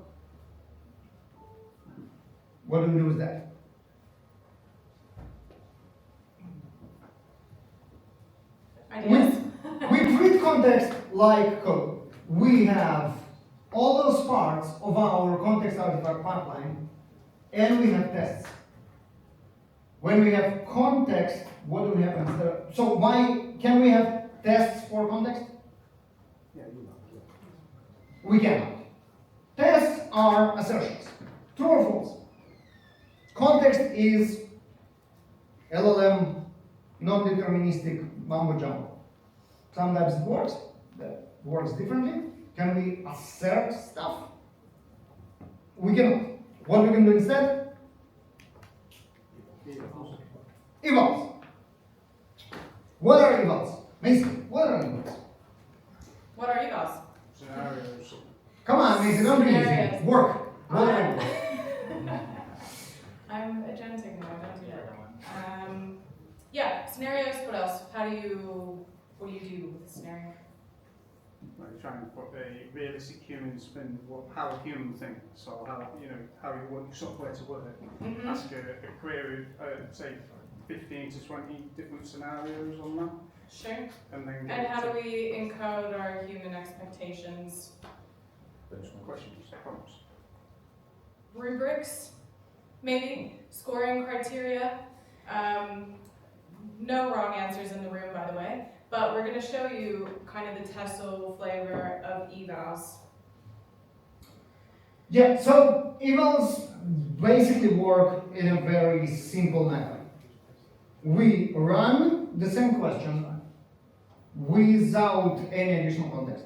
A: What do we do with that?
B: Ideas?
A: We treat context like code. We have all those parts of our context artifact pipeline, and we have tests. When we have context, what do we have instead? So why can we have tests for context?
D: Yeah, you know.
A: We cannot. Tests are assertions, true or false. Context is LLM, non-deterministic mumbo jumbo. Sometimes it works, that works differently. Can we assert stuff? We cannot. What we can do instead? Evals. What are evals? Mason, what are evals?
B: What are evals?
D: Scenarios.
A: Come on, Mason, don't be easy.
B: Scenarios.
A: Work. What are evals?
B: I'm agentic now, don't do that. Yeah, scenarios, what else? What do you do with a scenario?
D: Like trying to put a realistic human spin, how a human thinks, so how you want your software to work.
B: Mm-hmm.
D: Ask a query, say 15 to 20 different scenarios on that.
B: Sure.
D: And then
B: And how do we encode our human expectations?
D: Questions, prompts.
B: Rubrics, maybe, scoring criteria. No wrong answers in the room, by the way, but we're going to show you kind of the Tessl flavor of evals.
A: Yeah, so evals basically work in a very simple manner. We run the same question without any additional context.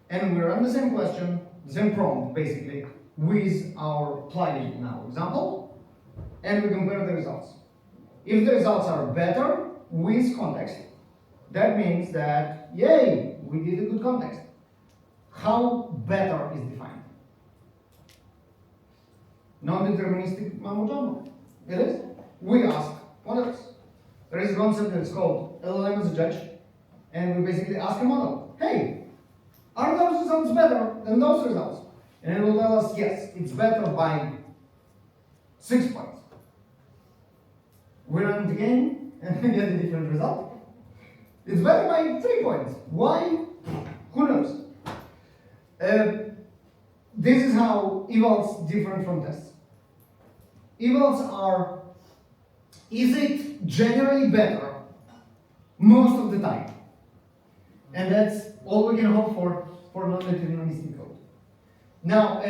A: And we run the same question, the same prompt basically, with our plugin in our example, and we compare the results. If the results are better with context, that means that, yay, we did a good context. How better is defined? Non-deterministic mumbo jumbo. It is. We ask, what else? There is a concept that's called LLM as a judge, and we basically ask a model, hey, are those results better than those results? And it will tell us, yes, it's better by 6 points. We run it again, and we get a different result. It's better by 3 points. Why? Who knows? This is how evals different from tests. Evals are, is it generally better most of the time? And that's all we can hope for non-deterministic code. Now,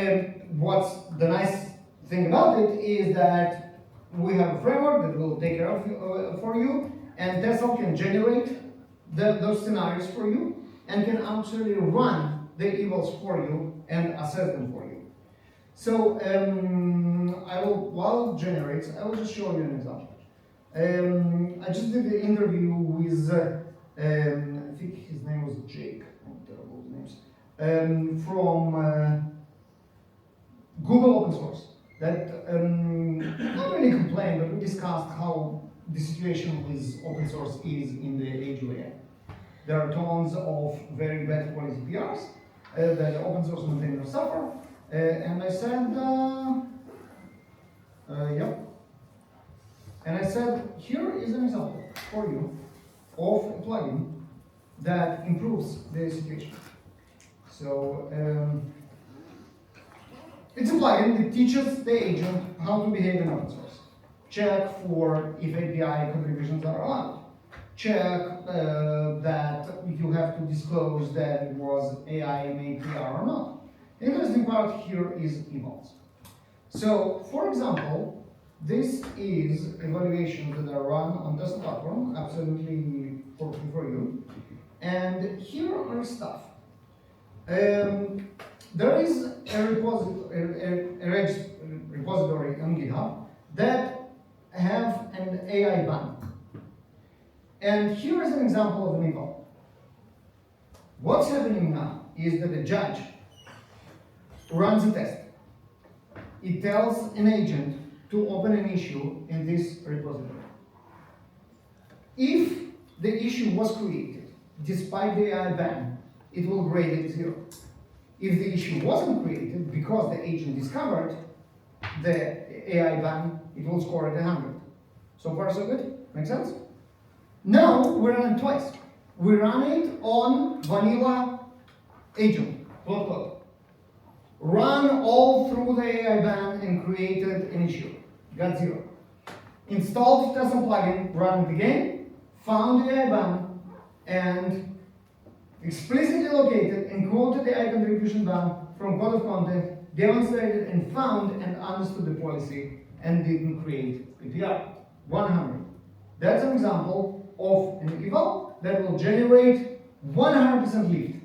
A: what's the nice thing about it is that we have a framework that will take care of for you, and Tessl can generate those scenarios for you, and can actually run the evals for you and assess them for you. So while it generates, I will just show you an example. I just did the interview with, I think his name was Jake, I'm terrible with names, from Google Open Source. That, not really complained, but we discussed how the situation with open source is in the age we are. There are tons of very bad quality PRs that the open source maintainers suffer, and I said, yep. And I said, here is an example for you of a plugin that improves the situation. So, it's a plugin that teaches the agent how to behave in open source. Check for if API contributions are allowed. Check that you have to disclose that it was AI made PR or not. The interesting part here is evals. So, for example, This is evaluations that are run on Tessl platform, absolutely for free for you. And here are stuff. There is a repository on GitHub that have an AI ban. And here is an example of an eval. What's happening now is that the judge runs a test. It tells an agent to open an issue in this repository. If the issue was created despite the AI ban, it will grade it 0. If the issue wasn't created because the agent discovered the AI ban, it will score it 100. So far so good? Make sense? Now we run it twice. We run it on vanilla agent, plot. Run all through the AI ban and created an issue. Got 0. Installed Tessl plugin, run it again, found the AI ban, and explicitly located and quoted the AI contribution ban from code of content, demonstrated and found and understood the policy, and didn't create a PR. 100. That's an example of an eval that will generate 100% lift.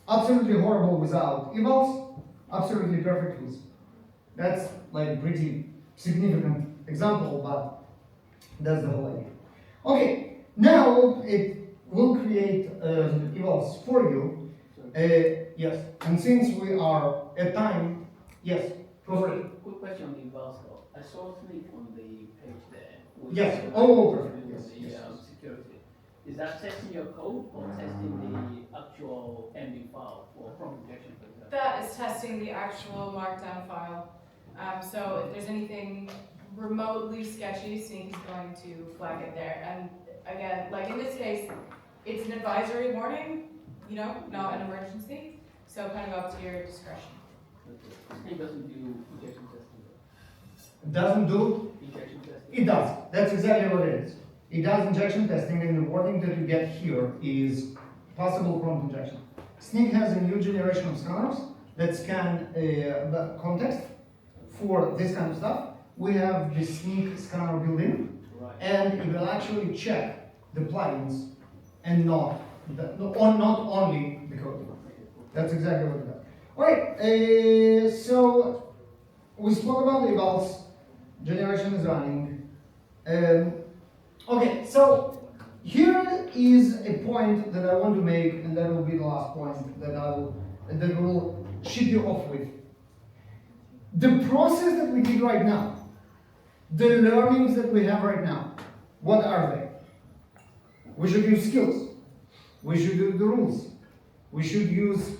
A: Absolutely horrible without evals, absolutely perfect with. That's like pretty significant example, but that's the whole idea. Okay, now it will create evals for you. Yes, and since we are at time, yes, go for it.
J: Quick question on the evals though. I saw something on the page there.
A: Yes, perfect.
J: Yes, security. Is that testing your code or testing the actual MD file for prompt injection, for example?
B: That is testing the actual markdown file. So if there's anything remotely sketchy, Sneak is going to flag it there. And again, like in this case, it's an advisory warning, you know, not an emergency. So kind of up to your discretion.
J: Sneak doesn't do injection testing.
A: It doesn't do?
J: Injection testing.
A: It does. That's exactly what it is. It does injection testing, and the warning that you get here is possible prompt injection. Sneak has a new generation of scanners that scan the context for this kind of stuff. We have the Sneak scanner built-in, and it will actually check the plugins and not only the code. That's exactly what it does. All right, so we spoke about the evals. Generation is running. Okay, so here is a point that I want to make, and that will be the last point that will ship you off with. The process that we did right now, the learnings that we have right now, what are they? We should use skills. We should do the rules. We should use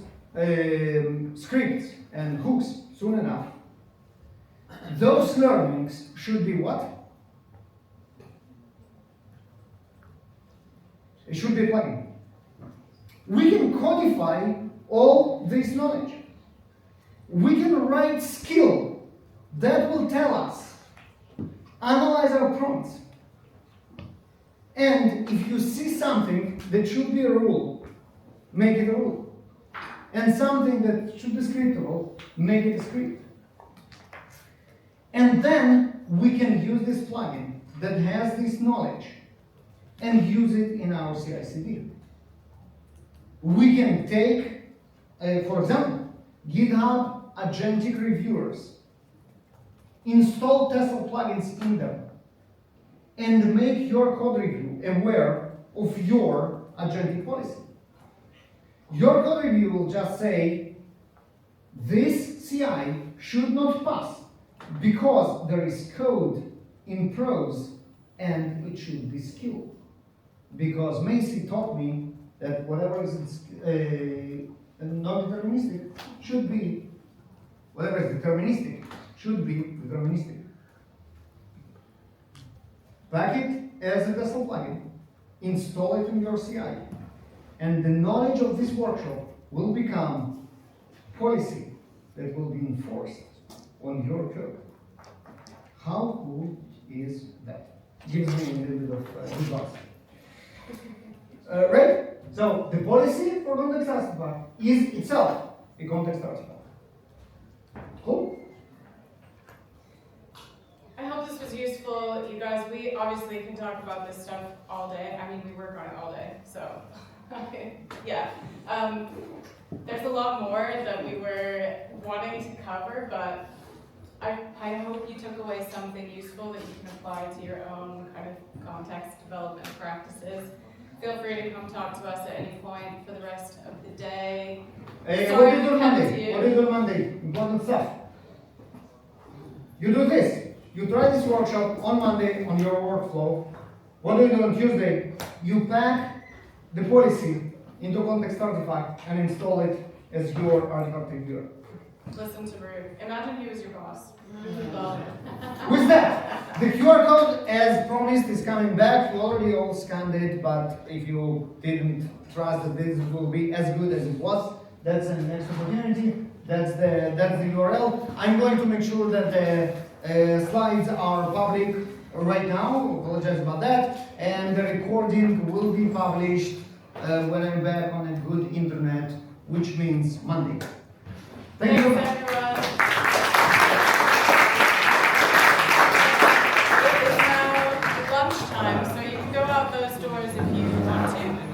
A: scripts and hooks soon enough. Those learnings should be what? It should be a plugin. We can codify all this knowledge. We can write skill that will tell us, analyze our prompts. And if you see something that should be a rule, make it a rule. And something that should be scriptable, make it a script. And then we can use this plugin that has this knowledge and use it in our CI/CD. We can take, for example, GitHub agentic reviewers, install Tessl plugins in them, and make your code review aware of your agentic policy. Your code review will just say, this CI should not pass because there is code in prose and it should be skilled. Because Macy taught me that whatever is non-deterministic should be, whatever is deterministic should be deterministic. Pack it as a Tessl plugin, install it in your CI, and the knowledge of this workshop will become policy that will be enforced on your code. How cool is that? Gives me a little bit of results. Right? So the policy for context artifact is itself a context artifact. Cool?
B: I hope this was useful. You guys, we obviously can talk about this stuff all day. I mean, we work on it all day, so yeah. There's a lot more that we were wanting to cover, but I hope you took away something useful that you can apply to your own kind of context development practices. Feel free to come talk to us at any point for the rest of the day.
A: What do
B: Sorry
A: you do
B: we
A: on
B: kept
A: Monday?
B: you.
A: What do you do on Monday? Important stuff. You do this. You try this workshop on Monday on your workflow. What do you do on Tuesday? You pack the policy into context artifact and install it as your artifact reviewer.
B: Listen to Rue. Imagine he was your boss. Well,
A: With that, the QR code, as promised, is coming back. You already all scanned it, but if you didn't trust that this will be as good as it was, that's the next opportunity. That's the URL. I'm going to make sure that the slides are public right now. Apologize about that. And the recording will be published when I'm back on a good internet, which means Monday. Thank you.
B: thanks, everyone. It's now lunchtime, so you can go out those doors if you want to.